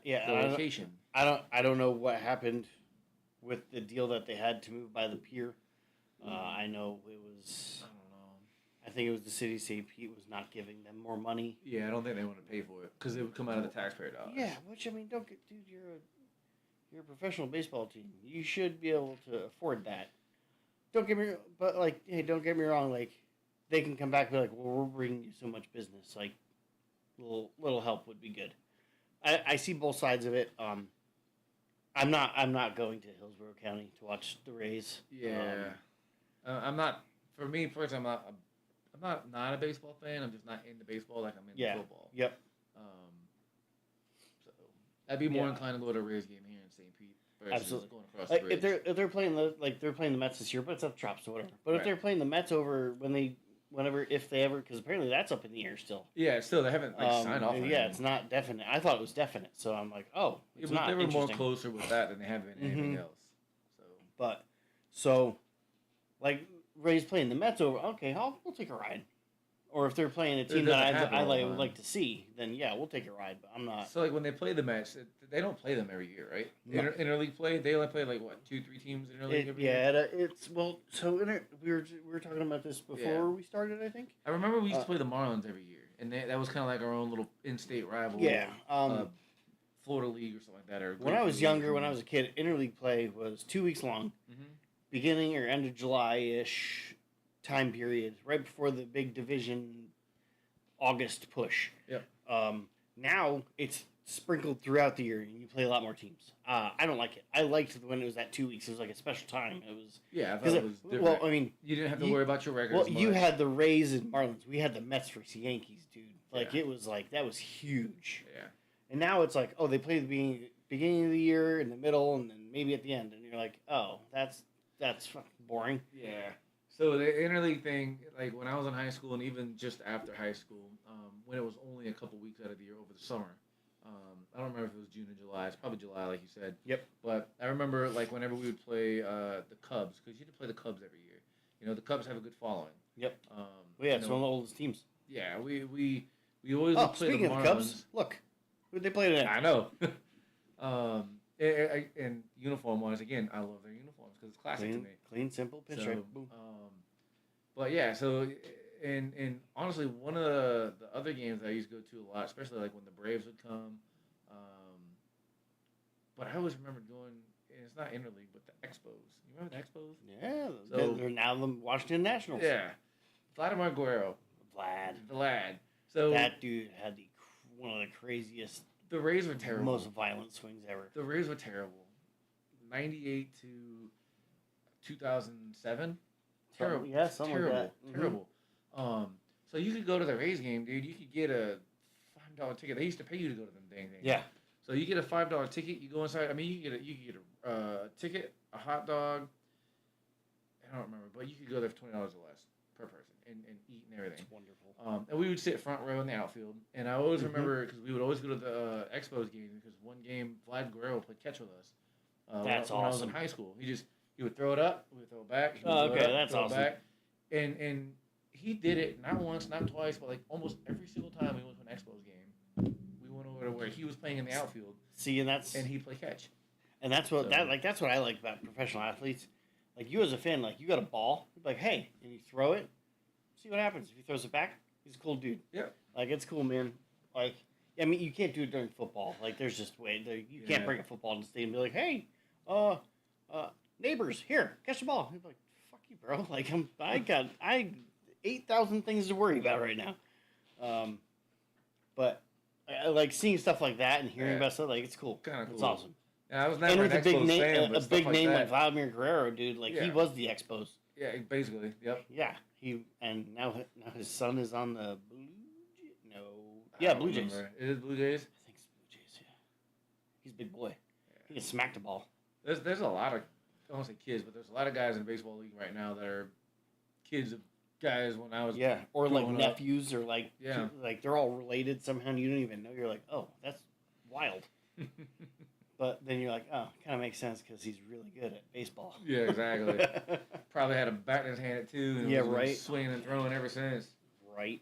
the location. I don't know what happened with the deal that they had to move by the pier. I know it was. I don't know. I think it was the city of St. Pete was not giving them more money. Yeah, I don't think they want to pay for it because it would come out of the taxpayer dollars. Yeah, which I mean, dude, you're a professional baseball team. You should be able to afford that. Don't get me wrong. Like, they can come back and be like, well, we're bringing you so much business. Like, little help would be good. I see both sides of it. I'm not going to Hillsborough County to watch the Rays. Yeah, I'm not. For me, first, I'm not a baseball fan. I'm just not into baseball like I'm into football. Yep. So I'd be more inclined to go to a Rays game here in St. Pete versus Absolutely. going across Like, the bridge. if they're playing the Mets this year, but it's up Trop, so whatever. But if they're playing the Mets over if they ever, because apparently that's up in the air still. Yeah, still they haven't signed off. Yeah, it's not definite. I thought it was definite, so I'm like, oh, it's not. They were more closer with that than they have been anything else. So, like Rays playing the Mets over, okay, we'll take a ride. Or if they're playing a team that I would like to see, then yeah, we'll take a ride. But I'm not. So like when they play the Mets, they don't play them every year, right? No. Interleague play, they only play like what 2-3 teams in interleague every year. Yeah, it's So we were talking about this before we started, I think. I remember we used to play the Marlins every year, and that was kind of like our own little in-state rival. Yeah. Florida League or something like that. Or when I was younger, when I was a kid, interleague play was 2 weeks long, beginning or end of July-ish time period, right before the big division August push. Yep. Now it's sprinkled throughout the year, and you play a lot more teams. I don't like it. I liked when it was at 2 weeks. It was like a special time. It was I thought it was different. Well, I mean, you didn't have to worry about your record. Well, you had the Rays and Marlins. We had the Mets versus Yankees, dude. Like it was like that was huge. Yeah. And now it's like, they play the beginning of the year, in the middle, and then maybe at the end, and you're like, oh, that's fucking boring. Yeah. So the interleague thing, like when I was in high school and even just after high school, when it was only a couple weeks out of the year over the summer, I don't remember if it was June or July. It's probably July, like you said. Yep. But I remember like whenever we would play the Cubs, because you did play the Cubs every year. You know, the Cubs have a good following. Yep. It's one of the oldest teams. Yeah, we always would play speaking the Marlins. of the Cubs, look, who'd they play today? I know. And uniform-wise, again, I love their uniforms because it's classic to me. Clean, simple, pinstripe. Boom. But yeah, so And honestly, one of the other games that I used to go to a lot, especially like when the Braves would come, um, but I always remember going. And it's not interleague, but the Expos. You remember the Expos? Yeah, So they're now the Washington Nationals. yeah, Vladimir Guerrero, Vlad. So that dude had one of the craziest, the Rays were terrible. most violent swings ever. The Rays were terrible. 98 to 2007. Terrible. Yeah, something terrible. like that. Terrible. So you could go to the Rays game, dude. You could get a $5 ticket. They used to pay you to go to them dang things. Yeah. So you get a $5 ticket. You go inside. I mean, you could get a ticket, a hot dog. I don't remember, but you could go there for $20 or less per person and eat and everything. It's wonderful. And we would sit front row in the outfield. And I always remember because we would always go to the Expos games because one game Vlad Guerrero played catch with us. That's when I was in awesome. high school. He would throw it up, we would throw it back. That's awesome. Back. And he did it not once, not twice, but like almost every single time we went to an Expos game. We went over to where he was playing in the outfield. See, and he played catch. And that's what that's what I like about professional athletes. Like you as a fan, like you got a ball, you're like, hey, and you throw it, see what happens. If he throws it back, he's a cool dude. Yeah. Like it's cool, man. Like I mean, you can't do it during football. Like there's just you can't bring a football to the stadium and be like, hey, neighbors, here, catch the ball. He's like, fuck you, bro. Like I 8,000 things to worry about right now. But I like seeing stuff like that and hearing about stuff like it's cool. Kind of cool. It's awesome. Yeah, I was never And with an a big Expos name, fan, a big name that. like Vladimir Guerrero, dude, like he was the Expos. Yeah, basically. Yep. Yeah, and now his son is on the Blue Blue Jays. It is Blue Jays. I think it's Blue Jays. Yeah, he's a big boy. He can smack the ball. There's a lot of I don't want to say kids, but there's a lot of guys in the baseball league right now that are kids of guys when I was or like growing nephews or like Yeah. like they're all related somehow and you don't even know. You're like, oh, that's wild. But then you're like, oh, kind of makes sense because he's really good at baseball. Yeah, exactly. Probably had a bat in his hand too. And was right. Swinging and throwing ever since. Right.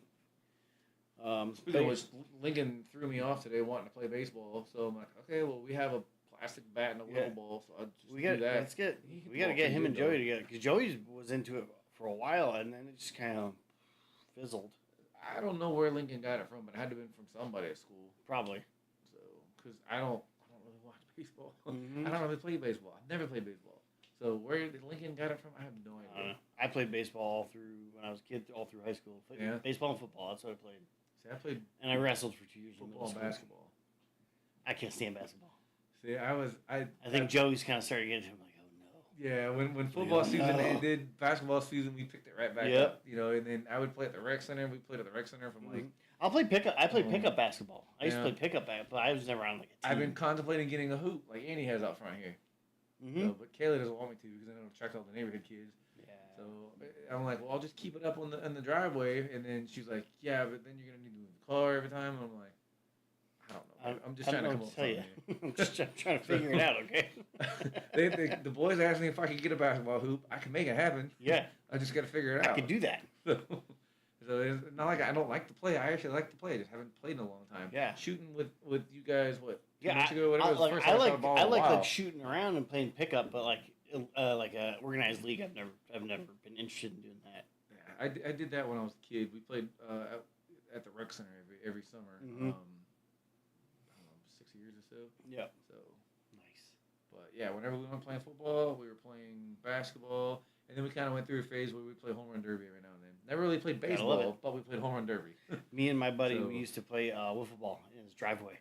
Speaking of which, Lincoln threw me off today wanting to play baseball. So I'm like, okay, well, we have a plastic bat and a little ball, so I'll just do that. We got to get him and Joey together because Joey was into it for a while and then it just kind of fizzled. I don't know where Lincoln got it from, but it had to have been from somebody at school. Probably. So, because I don't really watch baseball. I don't really play baseball. I've never played baseball. So where did Lincoln got it from? I have no idea. I played baseball all through when I was a kid, all through high school. Baseball and football. That's what I played. See, I played. And I wrestled for 2 years. Football and basketball. I can't stand basketball. See, I think Joey's kind of starting to get into it. I'm like, oh no. Yeah, when football season ended, basketball season, we picked it right back up. You know, and then I would play at the rec center. We played at the rec center from like. I'll play pickup. I played pickup basketball. I used to play pickup, but I was never on like a team. I've been contemplating getting a hoop like Annie has out front here. So, but Kayla doesn't want me to because then it'll attract all the neighborhood kids. Yeah. So I'm like, well, I'll just keep it up in the driveway, and then she's like, yeah, but then you're gonna need to move the car every time. And I'm like, I don't know. I'm just trying to come up with something. I'm just trying to figure it out. Okay. The boys asked me if I could get a basketball hoop. I can make it happen. Yeah. I just got to figure it out. I could do that. So it's not like I don't like to play. I actually like to play. I just haven't played in a long time. Yeah. Shooting with you guys, what? 2 Yeah. months ago, whatever. I like shooting around and playing pickup, but like a organized league, I've never been interested in doing that. Yeah, I did that when I was a kid. We played at the rec center every summer. I don't know, 6 years or so. Yeah. So nice. But yeah, whenever we went playing football, we were playing basketball, and then we kind of went through a phase where we play home run derby every now and then. Never really played baseball, but we played home run derby. Me and my buddy, we used to play wiffle ball in his driveway.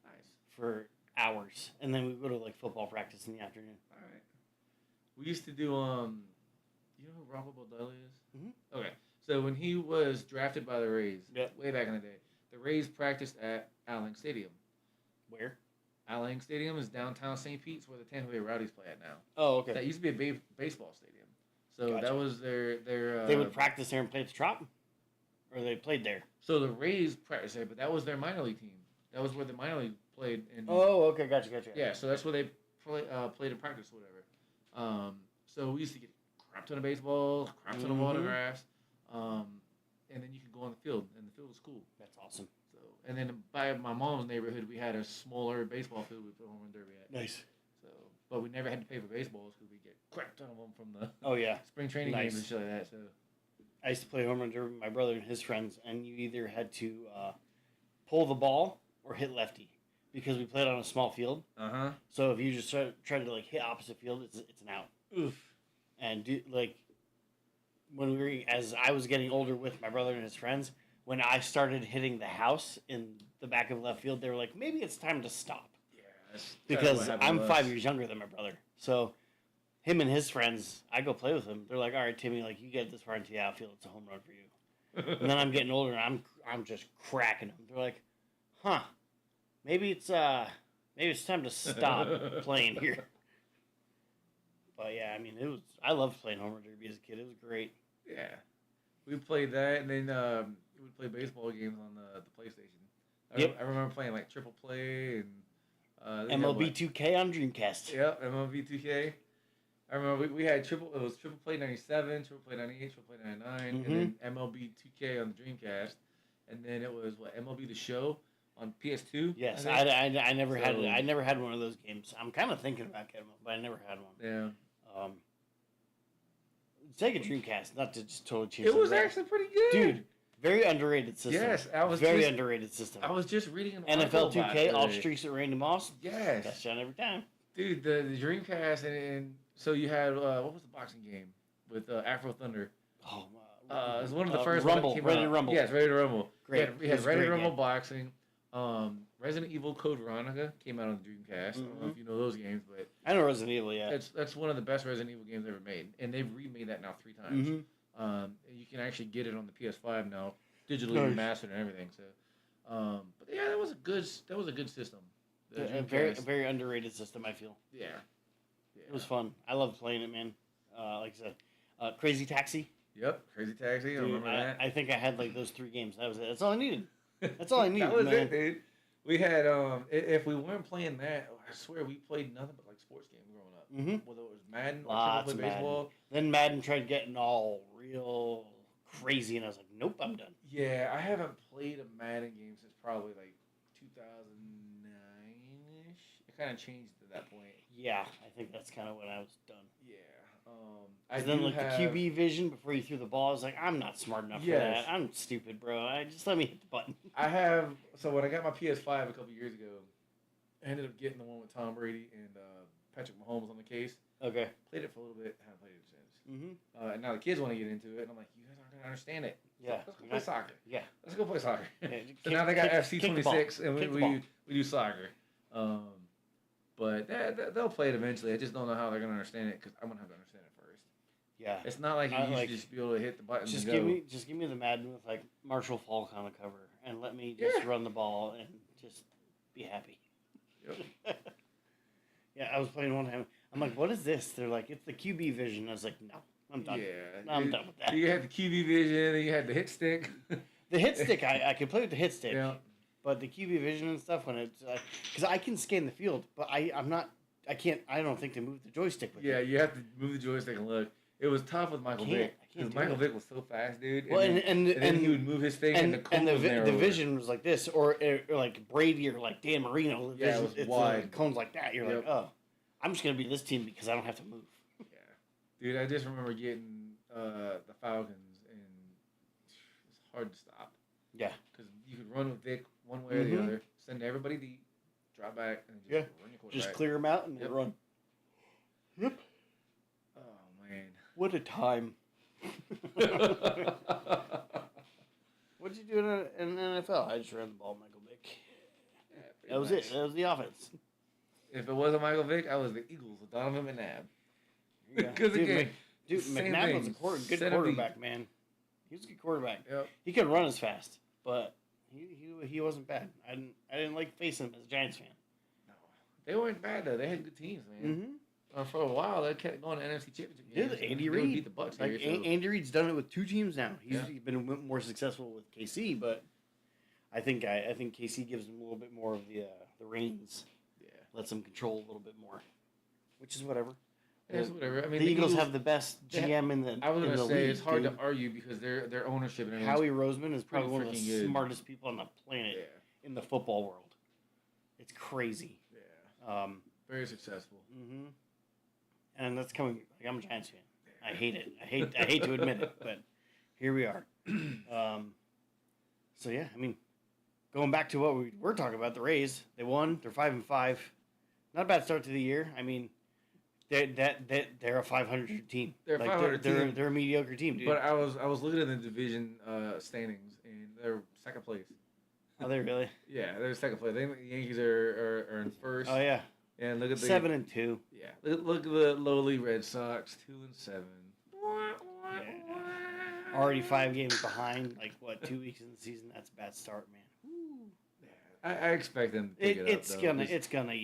Nice. For hours, and then we would go to like football practice in the afternoon. All right. We used to do you know who Rafa Baldelli is? Mm-hmm. Okay. So when he was drafted by the Rays, way back in the day, the Rays practiced at Al Lang Stadium. Where? Al Lang Stadium is downtown St. Pete's, where the Tampa Bay Rowdies play at now. Oh, okay. That used to be a baseball stadium. So that was their. They would practice there and play at the Trop, or they played there. So the Rays practiced there, but that was their minor league team. That was where the minor league played. Oh, okay, gotcha. Yeah, so that's where they played in practice or whatever. So we used to get a crap ton of baseball, crap ton of autographs, and then you could go on the field, and the field was cool. That's awesome. So, and then by my mom's neighborhood, we had a smaller baseball field we put home run derby at. Nice. So, but we never had to pay for baseballs because we get crap ton of them from the oh yeah spring training games and shit like that. So I used to play home run derby with my brother and his friends, and you either had to pull the ball or hit lefty because we played on a small field. So if you just try to like hit opposite field, it's an out. Oof. And when as I was getting older with my brother and his friends, when I started hitting the house in the back of left field, they were like, maybe it's time to stop. Yeah, because I'm 5 years younger than my brother. So him and his friends, I go play with them. They're like, all right, Timmy, like you get this far into the outfield, it's a home run for you. And then I'm getting older and I'm just cracking them. They're like, huh, maybe it's time to stop playing here. But yeah, I mean, I loved playing home run derby as a kid. It was great. Yeah, we played that, and then we would play baseball games on the PlayStation. I remember playing like Triple Play and MLB 2K on Dreamcast. Yep, MLB 2K. I remember we had Triple Play 97, Triple Play 98, Triple Play 99, and then MLB 2K on the Dreamcast, and then it was MLB The Show on PS2. Yes, I never had it. I never had one of those games. I'm kind of thinking about getting one, but I never had one. Yeah. Sega Dreamcast, not to just totally change. It was actually pretty good, dude. Very underrated system. Yes, underrated system. I was just reading an NFL 2K, all streaks at Randy Moss. Yes, touchdown every time. Dude, the Dreamcast and so you had what was the boxing game with Afro Thunder? Oh, it was one of the first Rumble, Ready to Rumble. Yes, Ready to Rumble. Great. We had Ready to Rumble boxing. Resident Evil Code Veronica came out on the Dreamcast. I don't know if you know those games, but I know Resident Evil. Yeah, that's one of the best Resident Evil games ever made, and they've remade that now 3 times. You can actually get it on the PS5 now, digitally remastered and everything. So, but yeah, that was a good system. A very underrated system, I feel. Yeah. It was fun. I loved playing it, man. Like I said, Crazy Taxi. Yep, Crazy Taxi. I remember that. I think I had like those 3 games. That was it. That's all I needed. That's all I needed. That was man. it, dude. We had if we weren't playing that, I swear we played nothing but like sports games growing up. Whether it was Madden or Triple Play baseball. Then Madden tried getting all real crazy, and I was like, nope, I'm done. Yeah, I haven't played a Madden game since probably like 2009-ish. It kind of changed at that point. Yeah, I think that's kind of when I was done. Yeah. Then like the QB vision before you threw the ball, I was like, I'm not smart enough for that. I'm stupid, bro. Just let me hit the button. So when I got my PS5 a couple years ago, I ended up getting the one with Tom Brady and Patrick Mahomes on the case. Okay. Played it for a little bit. Haven't played it since. And now the kids want to get into it, and I'm like, you guys aren't gonna understand it. Yeah. Let's go play soccer. Yeah. Let's go play soccer. Yeah, so now they got FC26, and we do soccer. But they'll play it eventually. I just don't know how they're gonna understand it because I'm gonna have to understand it first. Yeah. It's not like you used to just be able to hit the button. Just give me the Madden with like Marshall Falk on the cover, and let me just run the ball and just be happy. Yep. Yeah, I was playing one time. I'm like, what is this? They're like, it's the QB vision. I was like, no, I'm done. Yeah, I'm done with that. You had the QB vision, and you had the hit stick. The hit stick, I can play with the hit stick. Yeah. But the QB vision and stuff, when it's because I can scan the field, but I don't think to move the joystick with it. Yeah, you have to move the joystick and look. It was tough with Michael Vick because Michael Vick was so fast, dude. Well, and then he would move his thing, and the vision was like this, or like Brady or like Dan Marino. Yeah, it was wide cones like that. You're like, oh, I'm just gonna be this team because I don't have to move. Yeah, dude, I just remember getting the Falcons, and it's hard to stop. Yeah, because you could run with Vick one way or the other, send everybody deep, drop back, and just run your quarterback. Just clear them out and then run. Yep. Oh man. What a time. What'd you do in the NFL? I just ran the ball, Michael Vick. Yeah, that was it. That was the offense. If it wasn't Michael Vick, I was the Eagles with Donovan McNabb. Because McNabb was a good quarterback, man. He was a good quarterback. Yep. He couldn't run as fast, but he wasn't bad. I didn't like facing him as a Giants fan. No, they weren't bad though. They had good teams, man. For a while, they kept going to NFC Championship games. Yeah, Andy Reid beat the Bucs. Andy Reid's done it with 2 teams now. He's been more successful with KC, but I think KC gives him a little bit more of the reins. Yeah, lets him control a little bit more, which is whatever. Yeah, it's whatever. I mean, the Eagles have the best GM in the. I was gonna say league, it's hard to argue because their ownership and Howie Roseman is probably one of the good. smartest people on the planet in the football world. It's crazy. Yeah. Very successful. Mm-hmm. And that's coming. Like, I'm a Giants fan. I hate it. I hate to admit it, but here we are. So yeah, I mean, going back to what we were talking about, the Rays, they won. They're 5-5. Not a bad start to the year. I mean, they're a 500 team. They're a 500 team. They're a mediocre team, dude. But I was looking at the division standings, and they're second place. Are they really? Yeah, they're second place. The Yankees are in first. Oh yeah. And look at the 7-2. Yeah, look at the lowly Red Sox, 2-7. Yeah. Already 5 games behind. Like what? 2 weeks in the season. That's a bad start, man. I expect them to pick it up. It's gonna.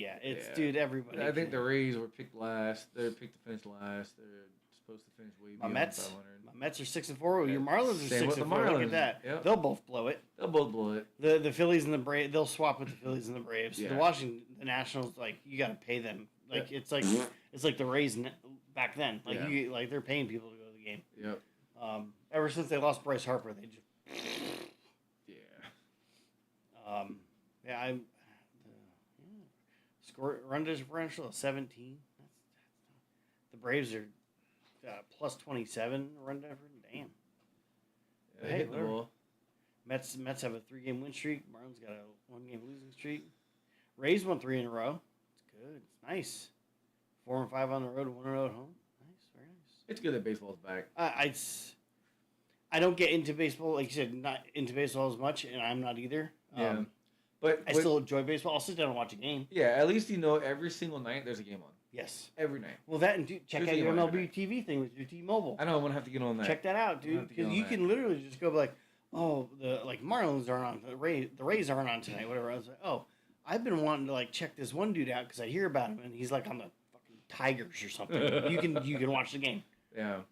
Dude. Everybody. I think the Rays were picked last. They're picked to finish last. They're supposed to finish way beyond 500. My Mets are 6-4. Your Marlins are 6-4. Look at that. Yep. They'll both blow it. The Phillies and the Braves. They'll swap with the Phillies and the Braves. Yeah. The Nationals, like you got to pay them. Like it's like the Rays back then. Like they're paying people to go to the game. Yep. Ever since they lost Bryce Harper, they just. Score run differential of 17. The Braves are plus 27 run differential. Damn. Yeah, hey, the ball. Mets have a 3-game win streak. Marlins got a 1-game losing streak. Rays won 3 in a row. It's good. It's nice. 4-5 on the road, 1 at home. Nice, very nice. It's good that baseball's back. I don't get into baseball, like you said, not into baseball as much, and I'm not either. Yeah. But I still enjoy baseball. I'll sit down and watch a game. Yeah, at least every single night there's a game on. Yes. Every night. Well, that and check out your MLB TV thing with your T-Mobile. I know, I'm going to have to get on that. Check that out, dude. Because you can literally just go like, oh, the Marlins aren't on, the Rays aren't on tonight, whatever. I was like, oh, I've been wanting to check this one dude out because I hear about him and he's on the fucking Tigers or something. you can watch the game. Yeah.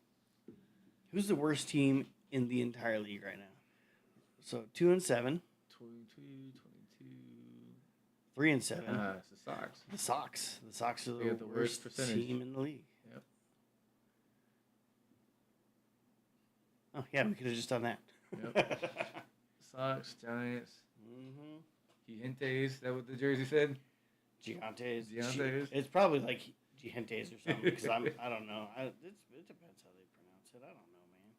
Who's the worst team in the entire league right now? So 2-7. 3-7. It's the Sox. The Sox are the worst team in the league. Yep. Oh yeah, we could have just done that. Yep. Sox, Giants. Gigantes. Is that what the jersey said? Gigantes. It's probably like Gigantes or something because I don't know. It depends how they pronounce it. I don't know, man.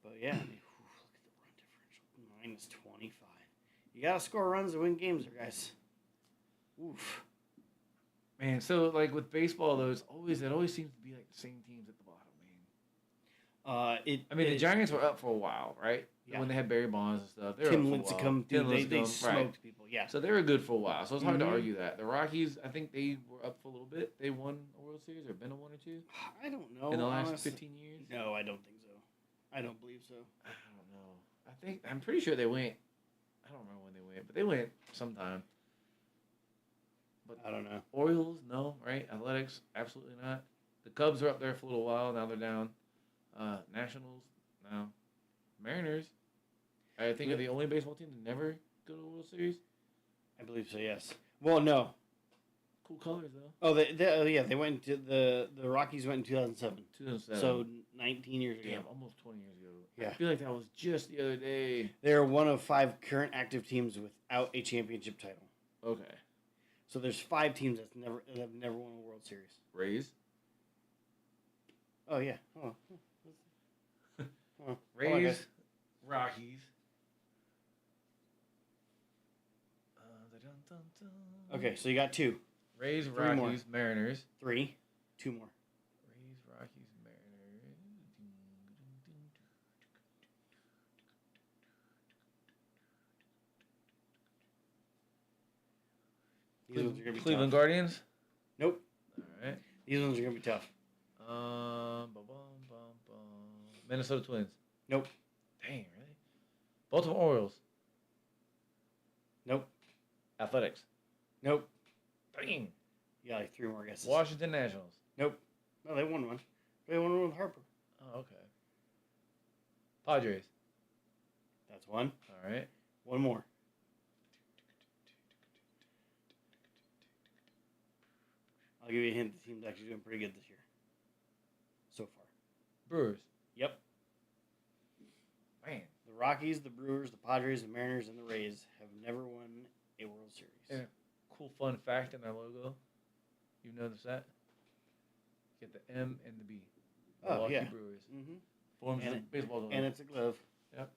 But yeah, look at the run differential. -25. You gotta score runs to win games, there, guys. Oof. Man, so with baseball, though, it always seems to be the same teams at the bottom, man. The Giants were up for a while, right? Yeah. When they had Barry Bonds and stuff, Tim Lincecum, they smoked people. Yeah. So they were good for a while. So it's hard to argue that. The Rockies, I think they were up for a little bit. They won a World Series or been a 1 or 2. I don't know. In the last 15 years. No, I don't think so. I don't believe so. I don't know. I'm pretty sure they went. I don't remember when they went, but they went sometime. But I don't know. Orioles, no, right? Athletics, absolutely not. The Cubs are up there for a little while. Now they're down. Nationals, no. Mariners, I think are the only baseball team to never go to the World Series. I believe so, yes. Well, no. Cool colors, though. Oh, they went to the Rockies went in 2007. 2007. So 19 years ago. Damn, almost 20 years ago. Yeah. I feel like that was just the other day. They're one of 5 current active teams without a championship title. Okay. So there's 5 teams that have never won a World Series. Rays. Oh yeah. Rays. Rockies. Okay, so you got 2. Rays, 3 Rockies, more. Mariners. 3. 2 more. Rays, Rockies, Mariners. These ones are gonna be Cleveland tough. Guardians. Nope. All right. These ones are gonna be tough. Minnesota Twins. Nope. Dang, really? Baltimore Orioles. Nope. Athletics. Nope. Dang. You got 3 more guesses. Washington Nationals. Nope. No, they won one. They won one with Harper. Oh, okay. Padres. That's 1. All right. 1 more. I'll give you a hint. The team's actually doing pretty good this year. So far. Brewers. Yep. Man. The Rockies, the Brewers, the Padres, the Mariners, and the Rays have never won a World Series. And a cool fun fact in their logo. You notice that? Get the M and the B. Oh, Milwaukee yeah. Brewers. Mm-hmm. Forms of baseball glove. And it's a glove. Yep.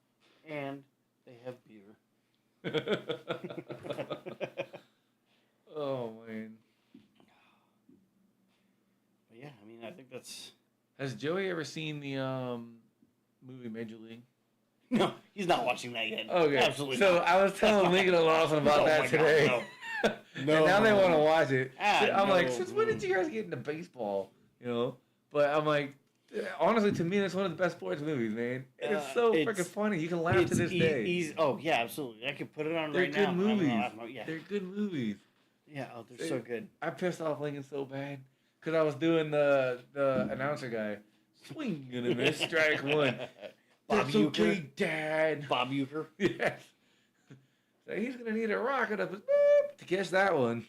And they have beer. Oh, man. But yeah, I mean, I think that's... Has Joey ever seen the movie Major League? No, he's not watching that yet. Okay. Absolutely so not. I was telling Lincoln and Lawson about that today. God, no. And now they want to watch it. I'm like, no. since when did you guys get into baseball? You know? But I'm like, honestly, to me, that's one of the best sports movies, man. It's so freaking funny. You can laugh to this day. Oh, yeah, absolutely. I could put it on They're right good now. movies. Yeah. They're good movies. Yeah, oh, they're so good. I pissed off Lincoln so bad because I was doing the announcer guy. Swing and a miss, strike one. Bob That's Uecker. okay, Dad. Bob Uecker. Yes. So he's going to need a rocket up his boop to catch that one.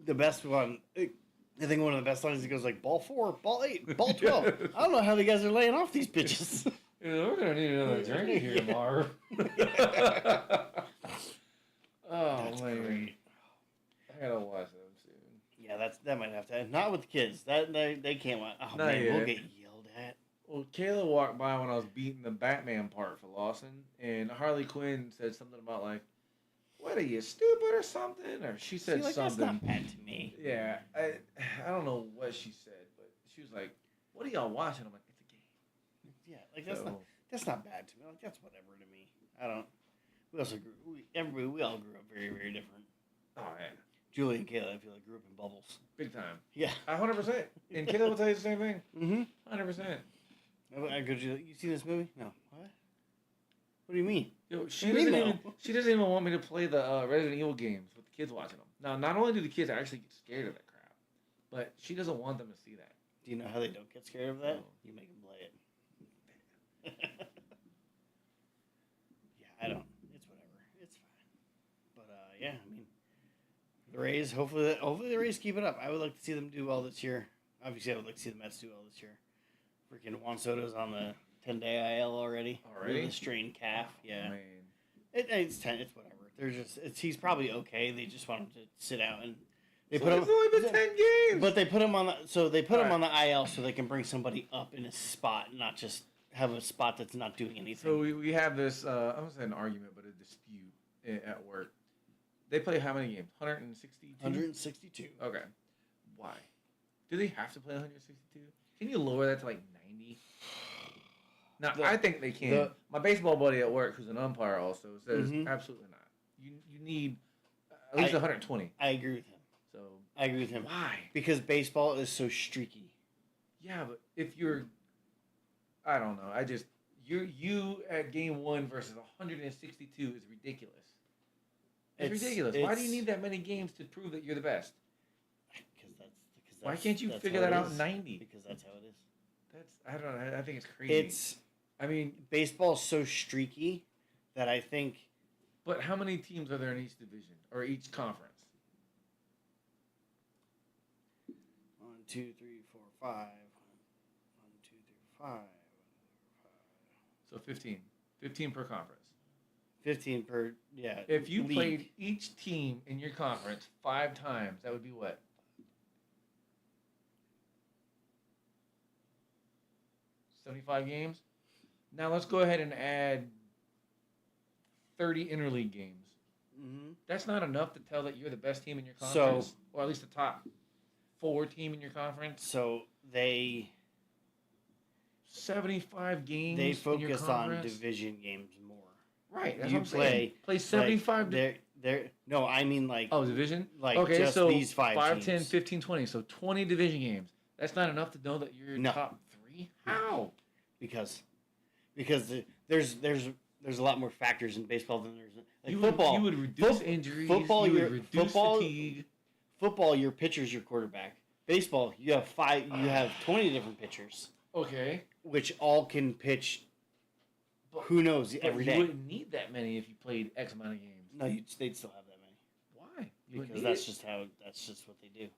The best one. I think one of the best lines, he goes like, ball 4, ball 8, ball 12. I don't know how the guys are laying off these pitches. You know, we're going to need another drink here tomorrow. Oh, That's man. great. I got to watch them soon. Yeah, that might have to. Not with the kids. They can't watch. Oh, Not man, yet. we'll get yelled at. Well, Kayla walked by when I was beating the Batman part for Lawson, and Harley Quinn said something about, like, what are you, stupid or something? Or she said See, like, something. That's not bad to me. Yeah, I don't know what she said, but she was like, what are y'all watching? I'm like, it's a game. Yeah, like that's not bad to me. Like that's whatever to me. I don't. We also we all grew up very, very different. Oh, yeah. Julie and Kayla, I feel like grew up in bubbles. Big time. Yeah. 100%. And Kayla will tell you the same thing. Mm-hmm. 100%. You seen this movie? No. What? What do you mean? Yo, she doesn't even want me to play the Resident Evil games with the kids watching them. Now, not only do the kids actually get scared of that crap, but she doesn't want them to see that. Do you know how they don't get scared of that? No. You make them play it. Yeah, I don't. It's whatever. It's fine. But yeah, I mean, the Rays. Hopefully the Rays keep it up. I would like to see them do well this year. Obviously, I would like to see the Mets do well this year. Freaking Juan Soto's on the 10-day IL already. Already? With a strained calf. Yeah. Man. It's whatever. They're just. He's probably okay. They just want him to sit out and. They So put him. it's only been 10 games. But they put him on the. So they put him Right. on the IL so they can bring somebody up in a spot, not just have a spot that's not doing anything. So we have this, I won't say an argument, but a dispute at work. They play how many games? 162? 162. Okay. Why? Do they have to play 162? Can you lower that to like 90? Now, I think they can. My baseball buddy at work, who's an umpire also, says absolutely not. You need at least 120. I agree with him. So I agree with him. why? Because baseball is so streaky. Yeah, but if you're, I don't know. You at game 1 versus 162 is ridiculous. It's ridiculous. Why do you need that many games to prove that you're the best? Why can't you figure that out in 90? Because that's how it is. I don't know. I think it's crazy. I mean, baseball's so streaky that I think. But how many teams are there in each division or each conference? 1, 2, 3, 4, 5. 1, 2, 3, 5. So 15. 15 per conference. 15 per, yeah. If you league. played each team in your conference 5 times, that would be what? 75 games? Now let's go ahead and add 30 interleague games. Mm-hmm. That's not enough to tell that you're the best team in your conference, or at least the top 4 team in your conference. So they 75 games. They in your focus on conference? division games more. Right. That's You what I'm saying. Play 75. No, I mean like. Oh, division. Like okay, just so these 5 10, teams. 15, 20. So 20 division games. That's not enough to know that you're top 3. How? Because there's a lot more factors in baseball than there's like football. You would reduce injuries. Football, you would reduce fatigue. Football, your pitcher's your quarterback. Baseball, you have 20 different pitchers. Okay. Which all can pitch. Who knows every day? You wouldn't need that many if you played X amount of games. No, they'd still have that many. Why? Because that's just what they do.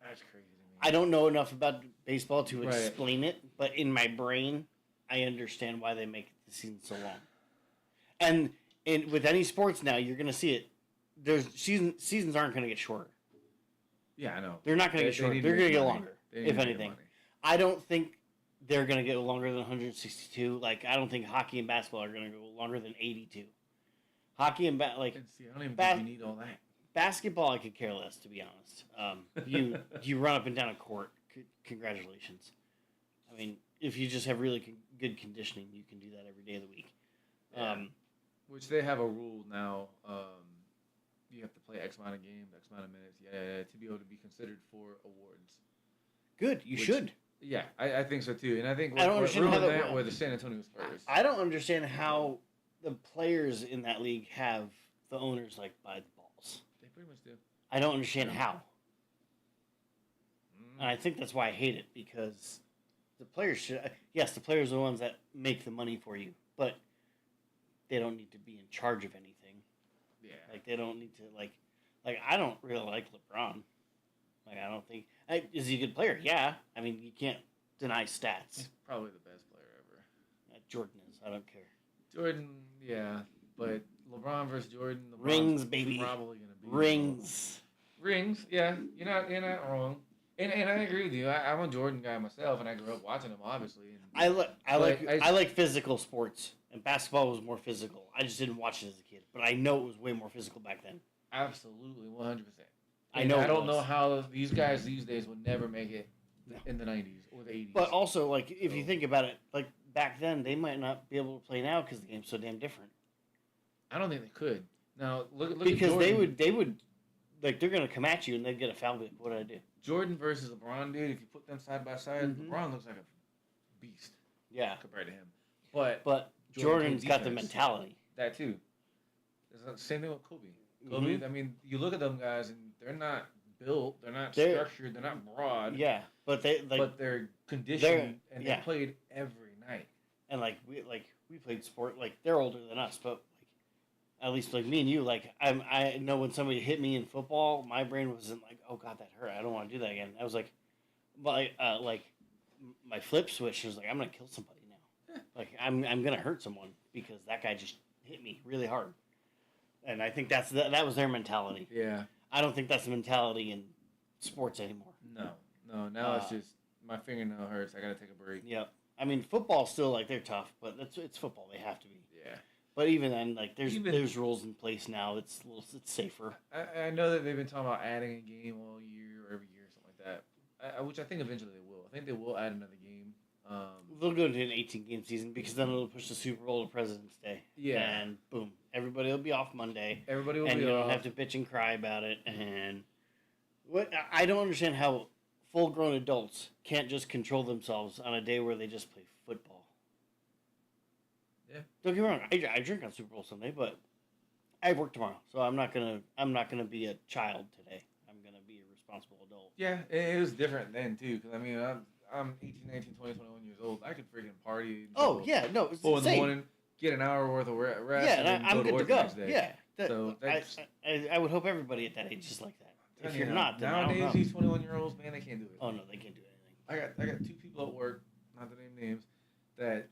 That's crazy to me. I don't know enough about baseball to explain it, but in my brain, I understand why they make the season so long. And with any sports now, you're going to see it. There's seasons aren't going to get shorter. Yeah, I know. They're not going to get shorter. They're going to get longer, if anything. I don't think they're going to go longer than 162. Like, I don't think hockey and basketball are going to go longer than 82. Hockey and And see, I don't even think you need all that. Basketball, I could care less, to be honest. You run up and down a court. Congratulations. I mean, if you just have really good conditioning, you can do that every day of the week. Yeah. Which they have a rule now. You have to play X amount of games, X amount of minutes, to be able to be considered for awards. Good, you should. Yeah, I think so too, and I think I don't understand how that where the San Antonio Spurs. I don't understand how the players in that league have the owners like by the balls. They pretty much do. I don't understand how. And I think that's why I hate it, because the players should. Yes, the players are the ones that make the money for you, but they don't need to be in charge of anything. Yeah. Like, they don't need to, like I don't really like LeBron. Like, I don't think... is he a good player? Yeah. I mean, you can't deny stats. He's probably the best player ever. Jordan is. I don't care. Jordan, yeah. But LeBron versus Jordan... Rings, baby. Probably going to be... Rings, yeah. You're not wrong. And I agree with you. I'm a Jordan guy myself, and I grew up watching him, obviously. And, I like physical sports, and basketball was more physical. I just didn't watch it as a kid, but I know it was way more physical back then. Absolutely, 100%. I know. I don't know how these guys these days would never make it in the 90s or the 80s. But also, like, if you think about it, like, back then, they might not be able to play now because the game's so damn different. I don't think they could. Now, look because at Jordan. they would, like, they're going to come at you and they'd get a foul. What did I do? Jordan versus LeBron, dude, if you put them side by side, LeBron looks like a beast. Yeah. Compared to him. But Jordan's got the mentality. That, too. It's the same thing with Kobe. I mean, you look at them guys, and they're not built, they're not structured, they're not broad. Yeah, but they're conditioned, and they played every night. And we played sport. Like, they're older than us, but at least like me and you, like I know when somebody hit me in football, my brain wasn't like, oh god, that hurt. I don't want to do that again. I was like, like my flip switch was like, I'm gonna kill somebody now. Like I'm gonna hurt someone because that guy just hit me really hard. And I think that was their mentality. Yeah. I don't think that's the mentality in sports anymore. No. Now it's just my fingernail hurts. I gotta take a break. Yep. I mean, football's still like they're tough, but it's football. They have to be. Yeah. But even then, like there's rules in place now. It's safer. I know that they've been talking about adding a game all year or every year, something like that. Which I think eventually they will. I think they will add another game. They'll go into an 18-game season because then it'll push the Super Bowl to President's Day. Yeah. And boom, everybody will be off Monday. Everybody will and be off. And you don't have to bitch and cry about it. And I don't understand how full-grown adults can't just control themselves on a day where they just play football. Yeah. Don't get me wrong. I drink on Super Bowl Sunday, but I work tomorrow, so I'm not gonna be a child today. I'm gonna be a responsible adult. Yeah, it was different then too. Because I mean, I'm 18, 19, 20, 21 years old. I could freaking party. Oh yeah, no, it's in the morning, get an hour worth of rest. Yeah, and I'm good to go. Yeah, so I would hope everybody at that age is like that. If you're not, then nowadays these 21-year-olds, man, they can't do it. Oh no, they can't do anything. I got two people at work, not to name names, that.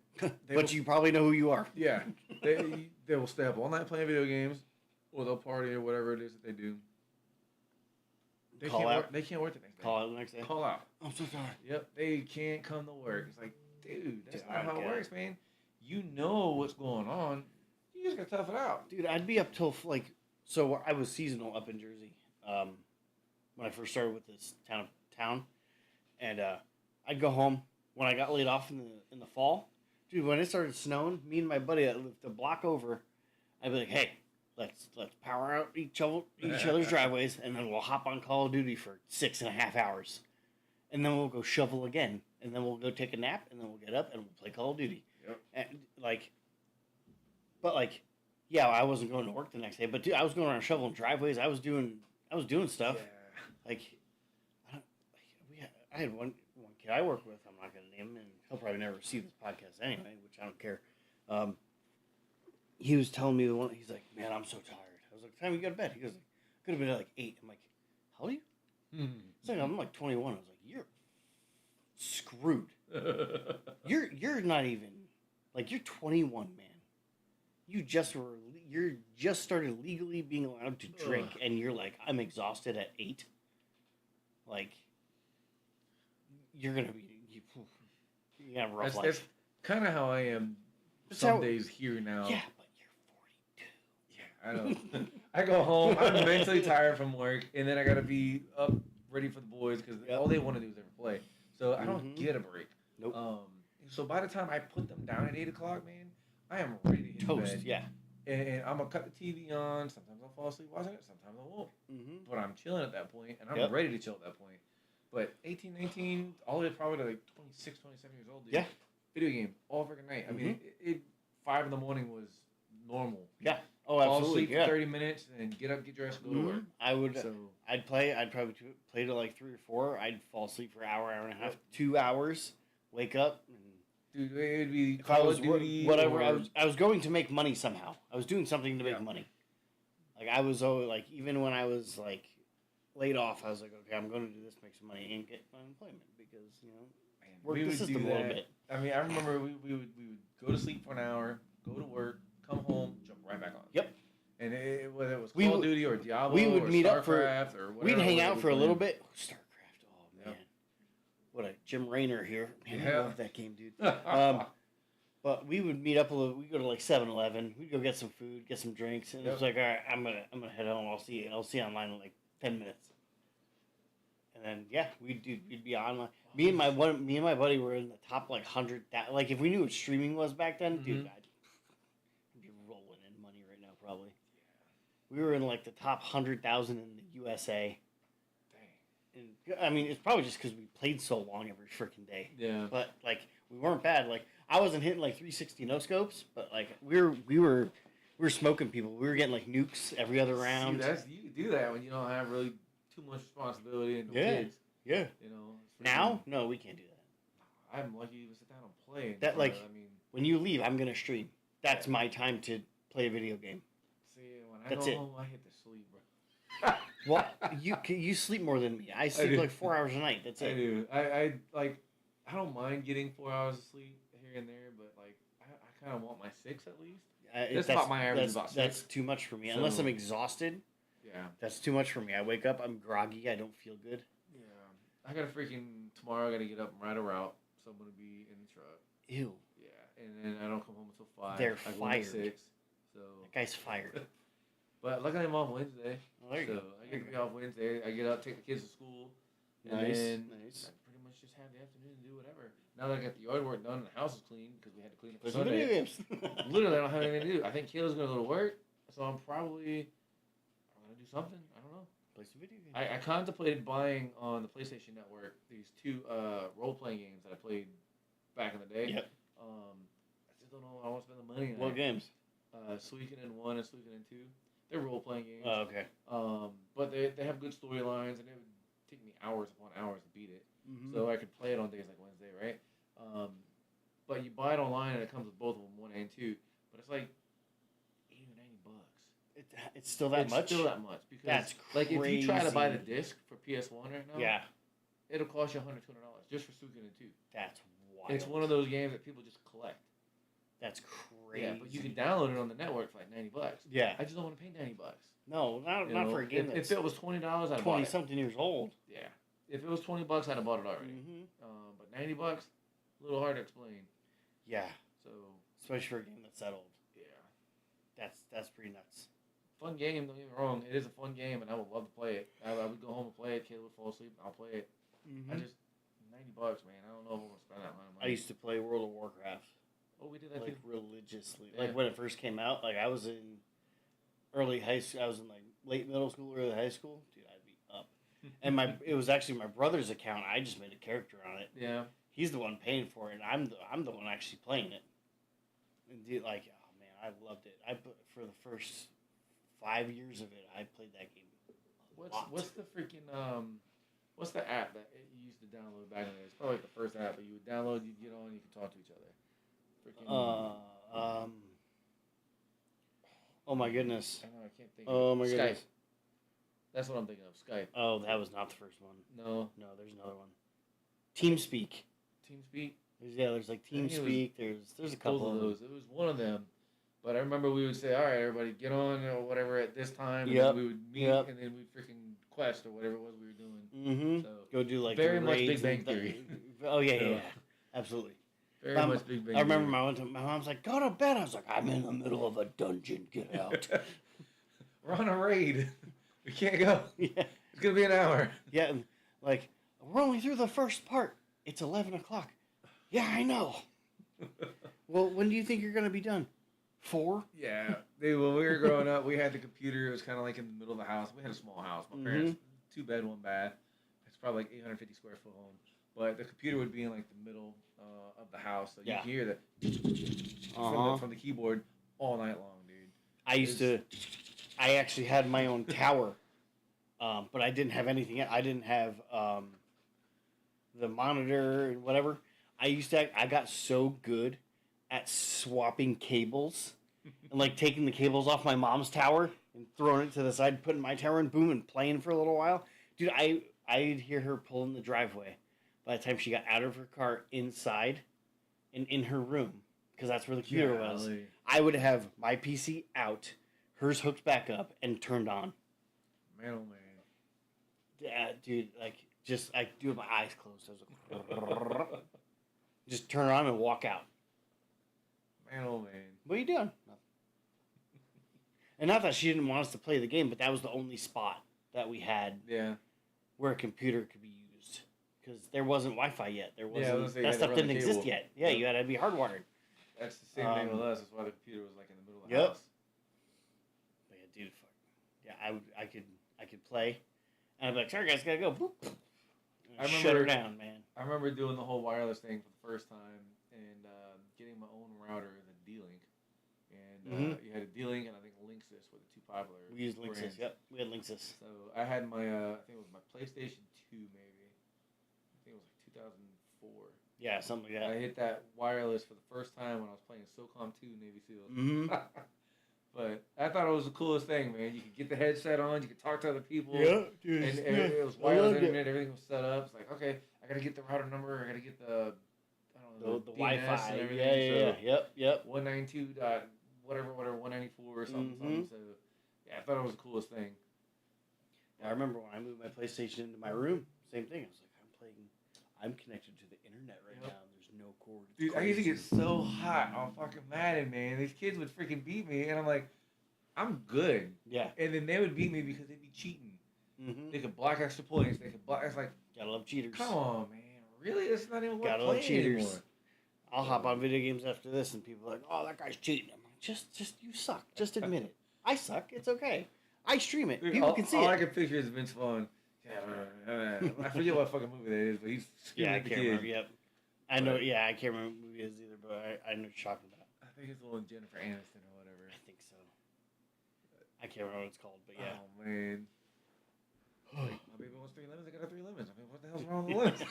But you probably know who you are. Yeah, they will stay up all night playing video games, or they'll party or whatever it is that they do. They can't work the next day. Call out the next day. Call out. I'm so sorry. Yep, they can't come to work. It's like, dude, that's not how it works, man. You know what's going on. You just gotta tough it out. Dude, I'd be up till so I was seasonal up in Jersey when I first started with this town, and I'd go home when I got laid off in the fall. Dude, when it started snowing, me and my buddy that lived a block over, I'd be like, hey, let's power out each other's driveways, and then we'll hop on Call of Duty for 6.5 hours. And then we'll go shovel again, and then we'll go take a nap, and then we'll get up, and we'll play Call of Duty. Yep. And yeah, I wasn't going to work the next day, but dude, I was going around shoveling driveways. I was doing stuff. Yeah. I had one kid I work with. I'm not going to name him, and he'll probably never see this podcast anyway, which I don't care. He was telling me he's like, man, I'm so tired. I was like, time you go to bed? He goes, could have been at like 8. I'm like, how old are you? It's like, I'm like 21. I was like, you're screwed. You're not even, like, you're 21, man. You're just started legally being allowed to drink, and you're like, I'm exhausted at 8. Like, you're gonna be, You got a rough life. That's kind of how I am some days here now. Yeah, but you're 42. Yeah, I know. I go home, I'm mentally tired from work, and then I gotta be up ready for the boys because all they want to do is ever play. So I don't get a break. Nope. So by the time I put them down at 8 o'clock, man, I am ready to hit Toast, bed. yeah. And I'm gonna cut the TV on. Sometimes I'll fall asleep watching it. Sometimes I won't. But I'm chilling at that point, and I'm ready to chill at that point. But 18, 19, all the way probably to like 26, 27 years old, dude. Yeah. Video game all freaking night. I mean, 5 in the morning was normal. Yeah. Oh, absolutely. Fall asleep for 30 minutes, and get up, get dressed, go to work. I'd probably play till like 3 or 4. I'd fall asleep for an hour, hour and a half, 2 hours, wake up. Dude, it would be if Call of Duty. Whatever. I was going to make money somehow. I was doing something to make money. Like, I was always, like, even when I was, like, laid off, I was like, okay, I'm going to do this, make some money, and get unemployment because, you know, work the system a little bit. I mean, I remember we would go to sleep for an hour, go to work, come home, jump right back on. Yep. And whether it was Call of Duty or Diablo we would or meet StarCraft up for, or whatever. We'd hang out for a little bit. StarCraft, oh, man. Yep. What a Jim Raynor here. Man, I love that game, dude. But we would meet up a little. We'd go to like 7-Eleven. We'd go get some food, get some drinks, and it was like, all right, I'm gonna head home. I'll see you online in like 10 minutes. And then we'd be online. Me and my buddy were in the top like 100. Like if we knew what streaming was back then, dude, I'd be rolling in money right now probably. Yeah. We were in like the top 100,000 in the USA. Dang. And I mean, it's probably just because we played so long every freaking day. Yeah. But like we weren't bad. Like I wasn't hitting like 360 no scopes, but like we were smoking people. We were getting like nukes every other round. See, you do that when you don't have really too much responsibility and no kids. Yeah. You know. Now, no, we can't do that. I'm lucky to sit down and play. That like, when you leave, I'm gonna stream. That's my time to play a video game. See, when I go home, I hit the sleep, bro. Well, you sleep more than me. I sleep like 4 hours a night. That's it. I do. I don't mind getting 4 hours of sleep here and there, but like I kind of want my 6 at least. That's about my average. About 6. That's too much for me. So, unless I'm exhausted. Yeah. That's too much for me. I wake up, I'm groggy. I don't feel good. Yeah. I gotta tomorrow. I gotta get up and ride a route, so I'm gonna be in the truck. Ew. Yeah, and then I don't come home until 5. They're fired. 6. So that guy's fired. But luckily I'm off Wednesday. Oh, there you go. I get to be off Wednesday. I get up, take the kids to school, and then I pretty much just have the afternoon to do whatever. Now that I got the yard work done and the house is clean because we had to clean it for Sunday. Literally, I don't have anything to do. I think Kayla's gonna go to work, so I'm gonna do something. I don't know. Play some video games. I contemplated buying on the PlayStation Network these 2 role-playing games that I played back in the day. Yep. I just don't know. I want to spend the money on what games? Suikoden 1 and Suikoden 2. They're role-playing games. Oh, okay. But they have good storylines, and it would take me hours upon hours to beat it. Mm-hmm. So I could play it on days like Wednesday, right? But you buy it online, and it comes with both of them, 1 and 2. But it's like $80 or $90. It's still that much? It's still that much. Because, that's crazy. Like, if you try to buy the disc for PS1 right now, yeah, it'll cost you $100, $200 just for Suikoden 2. That's wild. It's one of those games that people just collect. That's crazy. Yeah, but you can download it on the network for like $90. Yeah. I just don't want to pay $90. No, not for a game if it was $20, I'd buy it. 20-something years old. Yeah. If it was $20, I'd have bought it already. Mm-hmm. But $90, a little hard to explain. Yeah. So. Especially for a game that's that old. Yeah. That's pretty nuts. Fun game, don't get me wrong. It is a fun game, and I would love to play it. I would go home and play it. Kid would fall asleep, and I'll play it. Mm-hmm. $90, man. I don't know if I'm going to spend that money. I used to play World of Warcraft. Oh, we did that like too. Religiously. Yeah. Like when it first came out, like I was in early high school. I was in like late middle school, early high school. Dude, I'd be up. And it was actually my brother's account. I just made a character on it. Yeah. He's the one paying for it, and I'm the one actually playing it. And dude, like, oh man, I loved it. For the first 5 years of it, I played that game. What's the freaking what's the app that you used to download back in the day? It's probably like the first app that you would download, you'd get on, you could talk to each other. Oh my goodness. I know, I can't think. Oh my goodness. Skype. That's what I'm thinking of. Skype. Oh, that was not the first one. No, there's another one. TeamSpeak. TeamSpeak. There's like TeamSpeak. There's a couple of those. It was one of them. But I remember we would say, all right, everybody, get on or whatever at this time. And then we would meet, and then we'd freaking quest or whatever it was we were doing. Mm-hmm. So go do like very much Big Bang Theory. Oh, yeah. Absolutely. Very much Big Bang. I remember my mom's like, "Go to bed." I was like, "I'm in the middle of a dungeon. Get out." We're on a raid. We can't go. Yeah. It's gonna be an hour. Yeah, and like we're only through the first part. It's 11:00. Yeah, I know. Well, when do you think you're gonna be done? 4? Yeah, dude. When we were growing up, we had the computer. It was kind of like in the middle of the house. We had a small house. My parents, 2 bed, 1 bath. It's probably like 850 square foot home. But the computer would be in like the middle of the house, so you could hear that from the keyboard all night long, dude. I actually had my own tower, but I didn't have anything. I didn't have the monitor and whatever. I got so good at swapping cables and like taking the cables off my mom's tower and throwing it to the side, putting my tower in, boom, and playing for a little while. Dude, I'd hear her pull in the driveway by the time she got out of her car inside and in her room, because that's where the computer was. I would have my PC out, hers hooked back up and turned on. Man, oh man. Yeah, dude, like, just, I do it with my eyes closed. I was like, just turn it on and walk out. Man, oh man. What are you doing? Nothing. And not that she didn't want us to play the game, but that was the only spot that we had where a computer could be used. Because there wasn't Wi-Fi yet. There wasn't, that stuff didn't exist yet. Yeah, you had to be hardwired. That's the same thing with us. That's why the computer was like in the middle of the house. But yeah, dude, fuck. Yeah, I could play. And I'd be like, sorry guys, gotta go. Boop. Shut her down, man. I remember doing the whole wireless thing for the first time and getting my own router, the D-Link. And you had a D-Link and I think Linksys were the 2 popular. We used Linksys, yep. We had Linksys. So I had my, I think it was my PlayStation 2 maybe. I think it was like 2004. Yeah, something like that. I hit that wireless for the first time when I was playing SOCOM 2 Navy SEALs. But I thought it was the coolest thing, man. You could get the headset on, you could talk to other people. Yeah, dude. And it was wireless internet, everything was set up. It's like, okay, I gotta get the router number, I gotta get the, I don't know, the Wi-Fi. And everything. Yep. 192 dot whatever, 194 or something. So, yeah, I thought it was the coolest thing. Yeah, I remember when I moved my PlayStation into my room, same thing. I was like, I'm connected to the internet right now. There's no cord. It's Dude, crazy. I used to get so hot on fucking Madden, man. These kids would freaking beat me, and I'm like, I'm good. Yeah. And then they would beat me because they'd be cheating. They could block extra points. They could block. It's like, gotta love cheaters. Come on, man. Really? It's not even worth gotta playing love cheaters. anymore. I'll hop on video games after this, and people are like, "Oh, that guy's cheating." I'm like, "Just you suck. Just admit it. I suck. It's okay. I stream it. Dude, People can see all it." I can picture is Vince Vaughn. I forget what fucking movie that is, but he's screaming at the kid. Remember. Yep. I know. Yeah, I can't remember what movie it is either, but I know what you're talking about. I think it's the one with Jennifer Aniston or whatever. I think so. I can't remember what it's called, but yeah. Oh man. My baby wants 3 lemons. I got 3 lemons. I mean, what the hell's wrong with the lemons?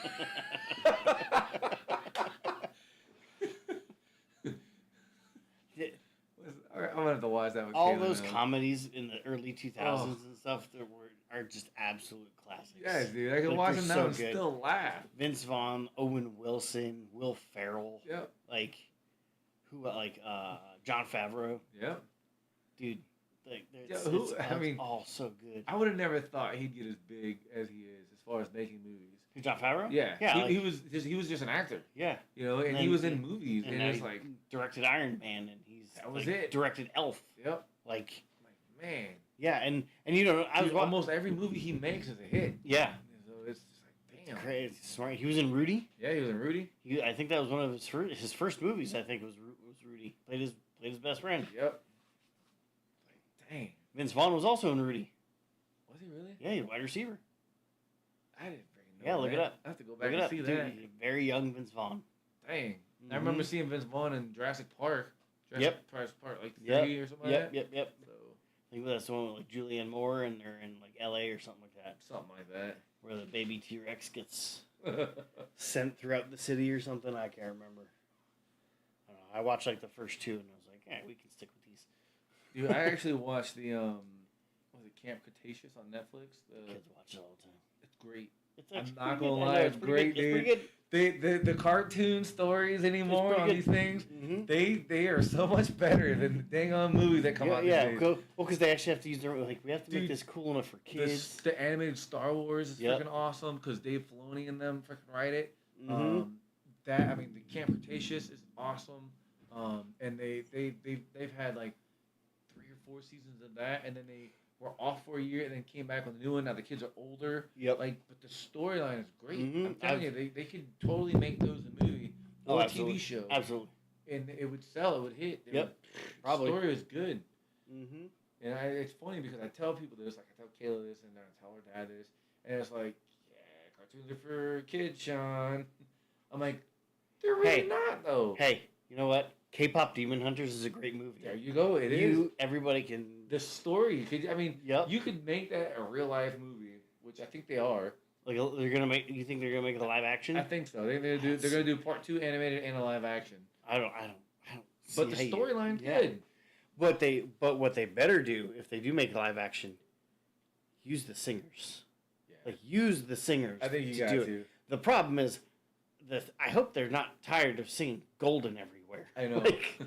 I'm gonna have to watch that with all Kayla those now. comedies in the early 2000s and stuff that are just absolute classics. Yes, dude. I can watch them now and still laugh. Vince Vaughn, Owen Wilson, Will Ferrell. Yep. Jon Favreau. Yep. Dude, it's all so good. I would have never thought he'd get as big as he is as far as making movies. Jon Favreau? Yeah. He was just an actor. Yeah. You know, and he was in movies, and it's like directed Iron Man, and that was it. Directed Elf. Yep. Like man. Yeah, and you know, almost every movie he makes is a hit. Yeah. So it's just like, damn. Crazy smart. He was in Rudy. Yeah, he was in Rudy. I think that was one of his first movies. I think was Rudy. Played his best friend. Yep. Like, dang. Vince Vaughn was also in Rudy. Was he really? Yeah, he's a wide receiver. I didn't freaking know. Yeah, look it up. I have to go back and see that. Dude, very young Vince Vaughn. Dang. I remember seeing Vince Vaughn in Jurassic Park. Jurassic Park, like 3 or something like that. Yep. So I think that's the one with like Julianne Moore, and they're in like L.A. or something like that. Something like that. Where the baby T-Rex gets sent throughout the city or something. I can't remember. I don't know. I watched like the first 2, and I was like, "Yeah, we can stick with these." Dude, I actually watched the was it Camp Cretaceous on Netflix? Kids watch it all the time. It's great. I'm not gonna lie, it's great, dude. It's pretty good. The cartoon stories anymore on these things, they are so much better than the dang on movies that come out these days. Well, because they actually have to use their we have to make this cool enough for kids. The animated Star Wars is freaking awesome because Dave Filoni and them freaking write it. that. I mean, the Camp Cretaceous is awesome. And they've had like 3 or 4 seasons of that, and then they were off for a year, and then came back with a new one. Now the kids are older. Yep. Like, but the storyline is great. Mhm. I'm telling you, they could totally make those a movie or a TV show, Absolutely. and it would sell. It would hit. Yep. Probably. The story was good. Mm-hmm. And it's funny because I tell people this, like I tell Kayla this, and then I tell her dad this, and it's like, yeah, cartoons are for kids, Sean. I'm like, they're really not though. Hey, you know what? K-pop Demon Hunters is a great movie. There you go. It is. Everybody can. The story. I mean, Yep. You could make that a real life movie, which I think they are. Like they're gonna make. You think they're gonna make it a live action? I think so. They're gonna do part 2 animated and a live action. I don't. But the storyline's good. What they better do if they do make live action, use the singers. Yeah. Like use the singers. I think you got do to. it. The problem is, I hope they're not tired of singing "Golden" everywhere. I know. Like,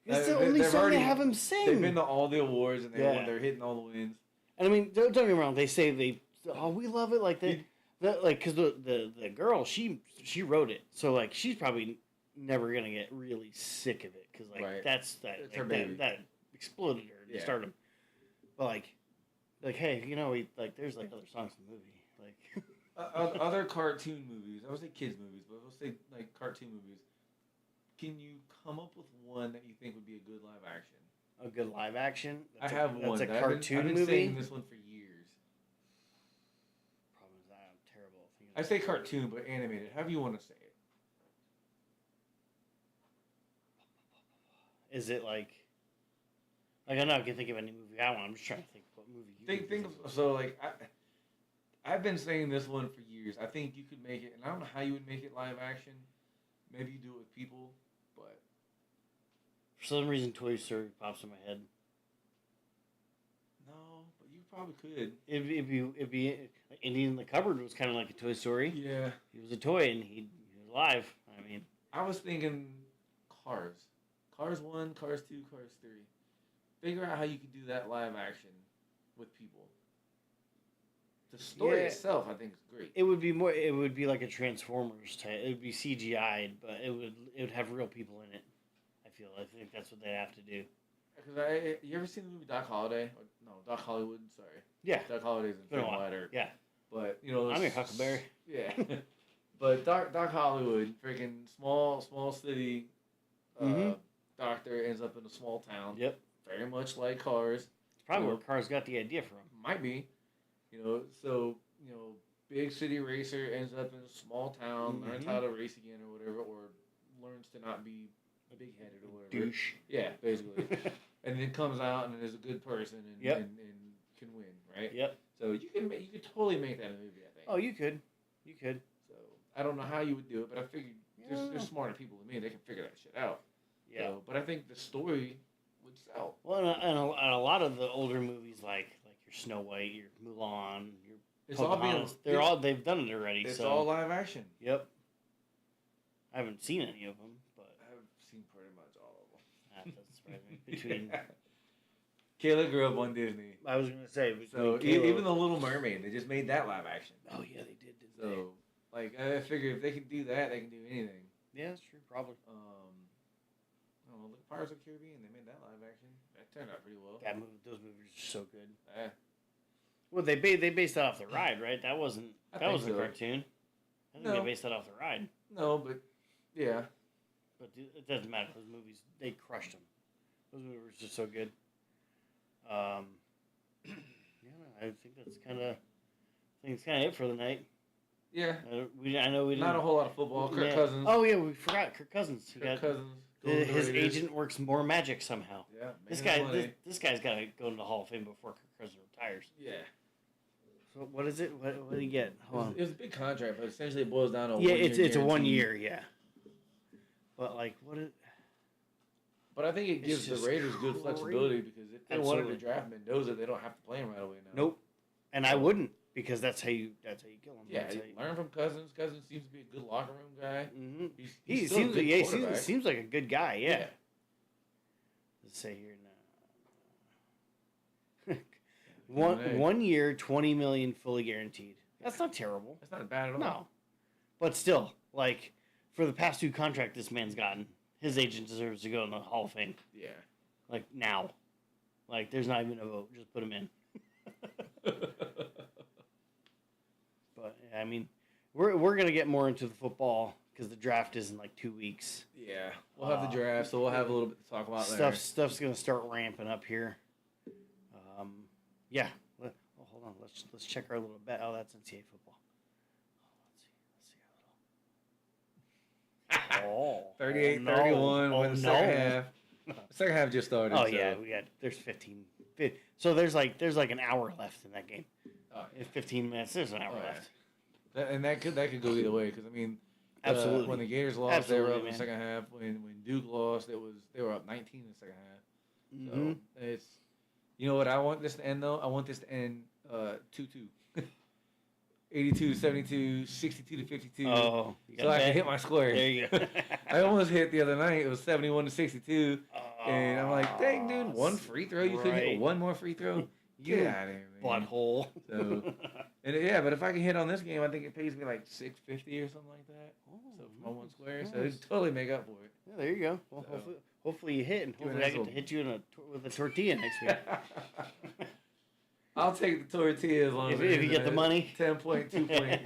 it's the only song they have them sing. They've been to all the awards and they're hitting all the wins. And I mean, don't get me wrong. They say we love it. Like because the girl she wrote it, so like she's probably never gonna get really sick of it because like that's that exploded her to stardom. But like hey, there's like other songs in the movie like other cartoon movies. I would say kids movies, but I'll say like cartoon movies. Can you come up with one that you think would be a good live action? A good live action? I have one. That's a cartoon I've been movie. saying this one for years. Problem is I'm terrible at thinking. I say cartoon, but animated. However you want to say it. Is it like I know I can think of any movie I want. I'm just trying to think what movie you think so like I've been saying this one for years. I think you could make it, and I don't know how you would make it live action. Maybe you do it with people, but for some reason Toy Story pops in my head. No, but you probably could. It'd be like Indian in the Cupboard was kind of like a Toy Story. Yeah, he was a toy and he was alive. I mean, I was thinking Cars 1, Cars 2, Cars 3. Figure out how you could do that live action with people. The story itself, I think, is great. It would be like a Transformers type. It would be CGI'd, but it would have real people in it. I think that's what they have to do. Because you ever seen the movie Doc Holliday? No, Doc Hollywood. Sorry. Yeah. Doc Holliday's in Film Lighter. Yeah. But I'm your Huckleberry. Yeah. But Doc Hollywood, freaking small city. Doctor ends up in a small town. Yep. Very much like Cars. It's probably where Cars got the idea from. Might be. Big city racer ends up in a small town, learns how to race again or whatever, or learns to not be big-headed or whatever. Douche. Yeah, basically. And then comes out and is a good person and can win, right? Yep. So you could totally make that a movie, I think. Oh, you could. So I don't know how you would do it, but I figured there's smarter people than me. They can figure that shit out. Yeah. So, but I think the story would sell. Well, and a lot of the older movies, like your Snow White, your Mulan, your they've done it already. It's all live action. Yep. I haven't seen any of them, but I've seen pretty much all of them. That doesn't surprise me. Between Kayla grew up on Disney. I was gonna say even the Little Mermaid, they just made that live action. Oh yeah, they did. So I figure if they can do that, they can do anything. Yeah, that's true. Probably. Look, Pirates of the Caribbean, they made that live action. That turned out pretty well. Those movies are so good. Yeah. Well, they based that off the ride, right? That wasn't a cartoon. I think they based that off the ride. No, but yeah. But it doesn't matter. Those movies, they crushed them. Those movies were just so good. I think that's kind of it for the night. Yeah. I know we didn't. Not a whole lot of football. Kirk Cousins. Oh yeah, we forgot Kirk Cousins. Cousins. His agent works more magic somehow. Yeah. This guy's got to go into the Hall of Fame before Kirk Cousins retires. Yeah. So what is it? What did he get? Hold on. It was a big contract, but essentially it boils down to it's a 1 year, yeah. But like, what is? But I think it gives the Raiders good flexibility because if they wanted to draft Mendoza, they don't have to play him right away now. Nope. And I wouldn't because that's how you kill him. Yeah, learn from Cousins. Cousins seems to be a good locker room guy. Mm-hmm. He seems like a good guy. Yeah. Let's say here now. 1 year, $20 million fully guaranteed. That's not terrible. That's not bad at all. No, but still, like for the past 2 contract this man's gotten, his agent deserves to go in the Hall of Fame. Yeah. Like, now. Like, there's not even a vote. Just put him in. But, I mean, we're going to get more into the football because the draft is in, like, 2 weeks. Yeah. We'll have the draft, so we'll have a little bit to talk about there. Stuff's going to start ramping up here. Yeah. Hold on. Let's check our little bet. Oh, that's NCAA football. Let's see. Oh. 38-31 with the second half. The second half just started. Oh, so. Yeah. There's 15. So there's like an hour left in that game. In 15 minutes, there's an hour left. And that could go either way because, I mean, absolutely. When the Gators lost, they were up in the second half. When Duke lost, they were up 19 in the second half. Mm-hmm. So it's, you know what I want this to end, though? I want this to end 2-2. 82-72, 62-52. Oh, so I can hit my squares. There you go. I almost hit the other night. It was 71-62. And I'm like, dang, dude, one free throw? You couldn't hit one more free throw? Get out of here, man. Butthole. So, and but if I can hit on this game, I think it pays me like $650 or something like that. So for my one square, so it'd totally make up for it. Yeah, there you go. Well, so, hopefully you hit, and hopefully I get to hit you with a tortilla next week. I'll take the tortilla as long as if you get the money. 10 point, 2 point,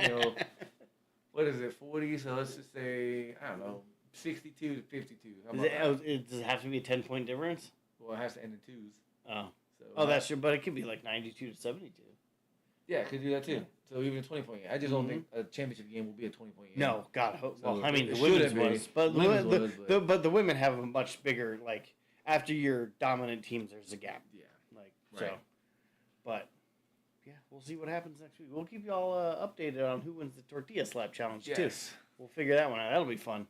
what is it, 40? So let's just say, I don't know, 62-52. Does it have to be a 10-point difference? Well, it has to end in twos. Oh. So, that's true, but it could be like 92-72. Yeah, it could do that too. So even a 20-point game. I just don't think a championship game will be a 20-point game. No, God. Well, I mean, the women's but the women have a much bigger, like, after your dominant teams, there's a gap. Yeah. Like, right. So. But, yeah, we'll see what happens next week. We'll keep you all updated on who wins the tortilla slap challenge, too. We'll figure that one out. That'll be fun.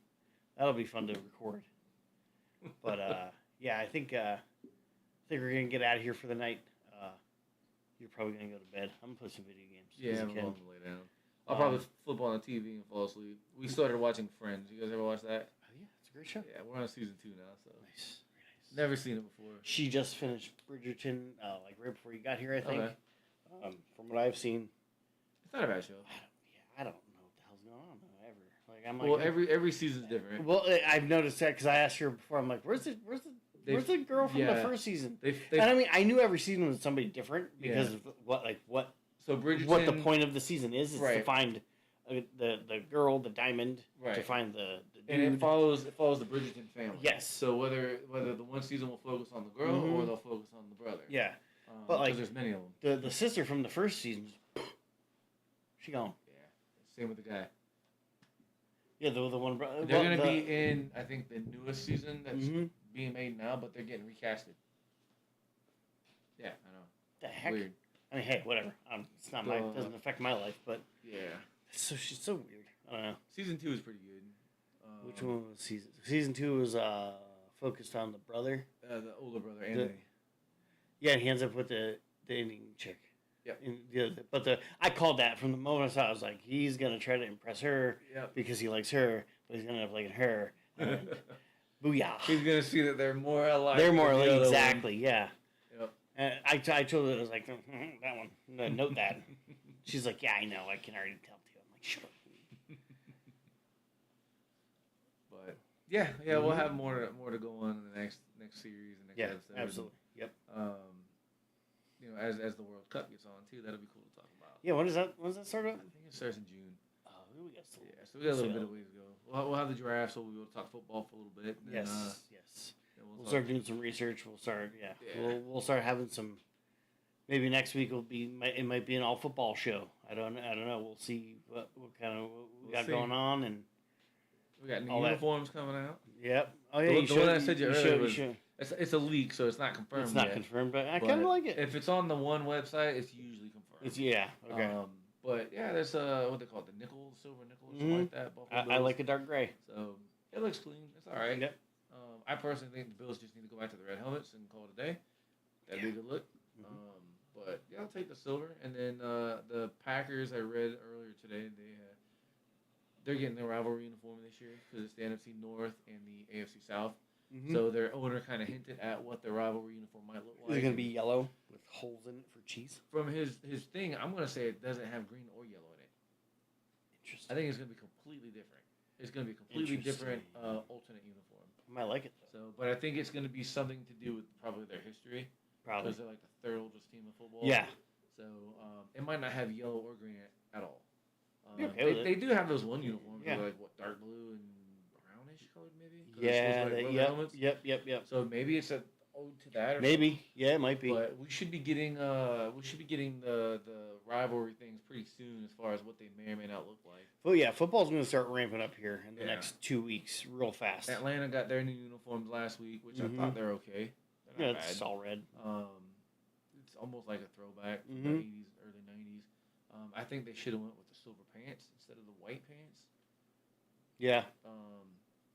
That'll be fun to record. But, yeah, I think we're going to get out of here for the night. You're probably going to go to bed. I'm going to play some video games. Yeah, I'm going to lay down. I'll probably flip on the TV and fall asleep. We started watching Friends. You guys ever watch that? Oh, yeah, it's a great show. Yeah, we're on season 2 now. So nice. Never seen it before. She just finished Bridgerton, like right before you got here, I think. Okay. From what I've seen, it's not a bad show. I don't know what the hell's going on though, ever. Like I'm like, well, every season's different. Well, I've noticed that because I asked her before. I'm like, where's the girl from the first season? And I mean, I knew every season was somebody different because of what. So Bridgerton, what the point of the season is to find the girl, the diamond, to find the dude. And it follows the Bridgerton family. Yes. So whether the one season will focus on the girl or they'll focus on the brother. Yeah. But like there's many of them. The sister from the first season, she gone. Yeah. Same with the guy. Yeah, the one brother. They're gonna be in, I think, the newest season that's being made now, but they're getting recasted. Yeah, I know. The heck. Weird. I mean, hey, whatever. It's not it doesn't affect my life, but yeah. She's so weird. I don't know. Season 2 is pretty good. Which one was season 2 was focused on the brother. The older brother, Anthony. Yeah, and he ends up with the Indian chick. Yep. But I called that from the moment I saw it. I was like, he's going to try to impress her because he likes her, but he's going to end up liking her. And booyah. He's going to see that they're more alike. They're more alike, exactly, one. Yeah. Yep. And I told her, I was like, that one, note that. She's like, yeah, I know, I can already tell too. I'm like, sure. But yeah, we'll have more to go on in the next series and next episode. Absolutely. Yep. As the World Cup gets on too, that'll be cool to talk about. Yeah, when does that start up? I think it starts in June. Oh, we got so we got a little bit of ways to go. We'll have the draft, so we'll be able to talk football for a little bit. And yes. We'll start doing some research. We'll start, We'll start having some. Maybe next week it might be an all football show. I don't know. We'll see what we got going on, and we got new uniforms coming out. Yep. Oh yeah, the one I said earlier it's a leak, so it's not confirmed. It's not confirmed, but I kind of like it. If it's on the one website, it's usually confirmed. Okay. But yeah, there's what they call it, the silver nickel, or something like that. I like a dark gray. So it looks clean. It's all right. Yep. I personally think the Bills just need to go back to the red helmets and call it a day. That'd be a good look. But yeah, I'll take the silver. And then the Packers, I read earlier today, they're getting their rivalry uniform this year because it's the NFC North and the AFC South. So their owner kind of hinted at what the rivalry uniform might look like. Is it going to be yellow with holes in it for cheese? From his thing, I'm going to say it doesn't have green or yellow in it. Interesting. I think it's going to be completely different. It's going to be a completely different alternate uniform. I might like it though. So, but I think it's going to be something to do with probably their history. Probably. Because they're like the third oldest team in football. Yeah. So it might not have yellow or green at all. Okay they do have those one uniforms. Yeah. Like what, dark blue and brownish colored maybe. Yeah. Yep. So maybe it's a ode to that. Or maybe. something. Yeah, it might be. But we should be getting the rivalry things pretty soon as far as what they may or may not look like. Well, yeah, football's going to start ramping up here in the next 2 weeks, real fast. Atlanta got their new uniforms last week, which I thought they're okay. They're it's all red. It's almost like a throwback to the 80s, early 90s. I think they should have went with the silver pants instead of the white pants. Yeah.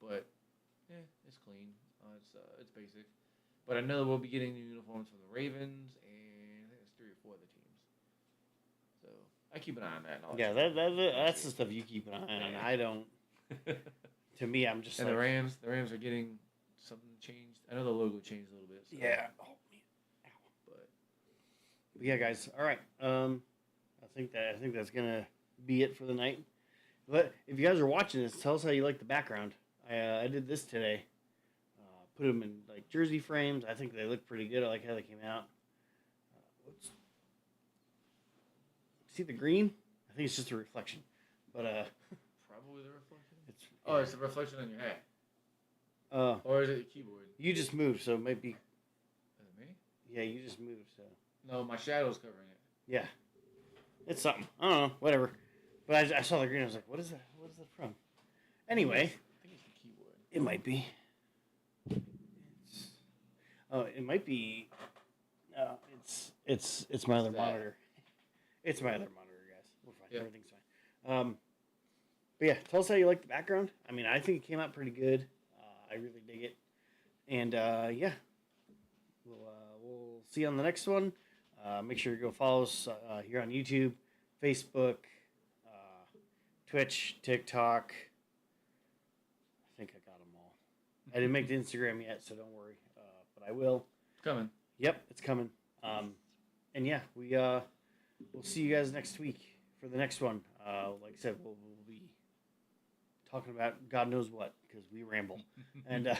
But it's clean. It's basic. But I know we'll be getting new uniforms from the Ravens and I think there's 3 or 4 other teams. So I keep an eye on that. That's the stuff you keep an eye on. I don't. To me, I'm just. And the Rams are getting something changed. I know the logo changed a little bit. So. Yeah. Oh man. Ow. But yeah, guys. All right. I think that's gonna be it for the night. But if you guys are watching this, tell us how you like the background. I did this today. Put them in like jersey frames. I think they look pretty good. I like how they came out. Whoops. See the green? I think it's just a reflection. But probably the reflection. It's a reflection on your hat. Or is it your keyboard? You just moved, so it might be. Is it me? Yeah, you just moved, so. No, my shadow's covering it. Yeah. It's something. I don't know. Whatever. But I saw the green. I was like, what is that? What is that from? Anyway. I think it's the keyboard. It might be. It might be. It's my other monitor. It's my other monitor, guys. We're fine. Yep. Everything's fine. But yeah, tell us how you like the background. I mean, I think it came out pretty good. I really dig it. And yeah, we'll see you on the next one. Make sure to go follow us here on YouTube, Facebook, Twitch, TikTok. I think I got them all. I didn't make the Instagram yet, so don't worry. But I will. It's coming. Yep, it's coming. And yeah, we'll see you guys next week for the next one. Like I said, we'll be talking about God knows what because we ramble. And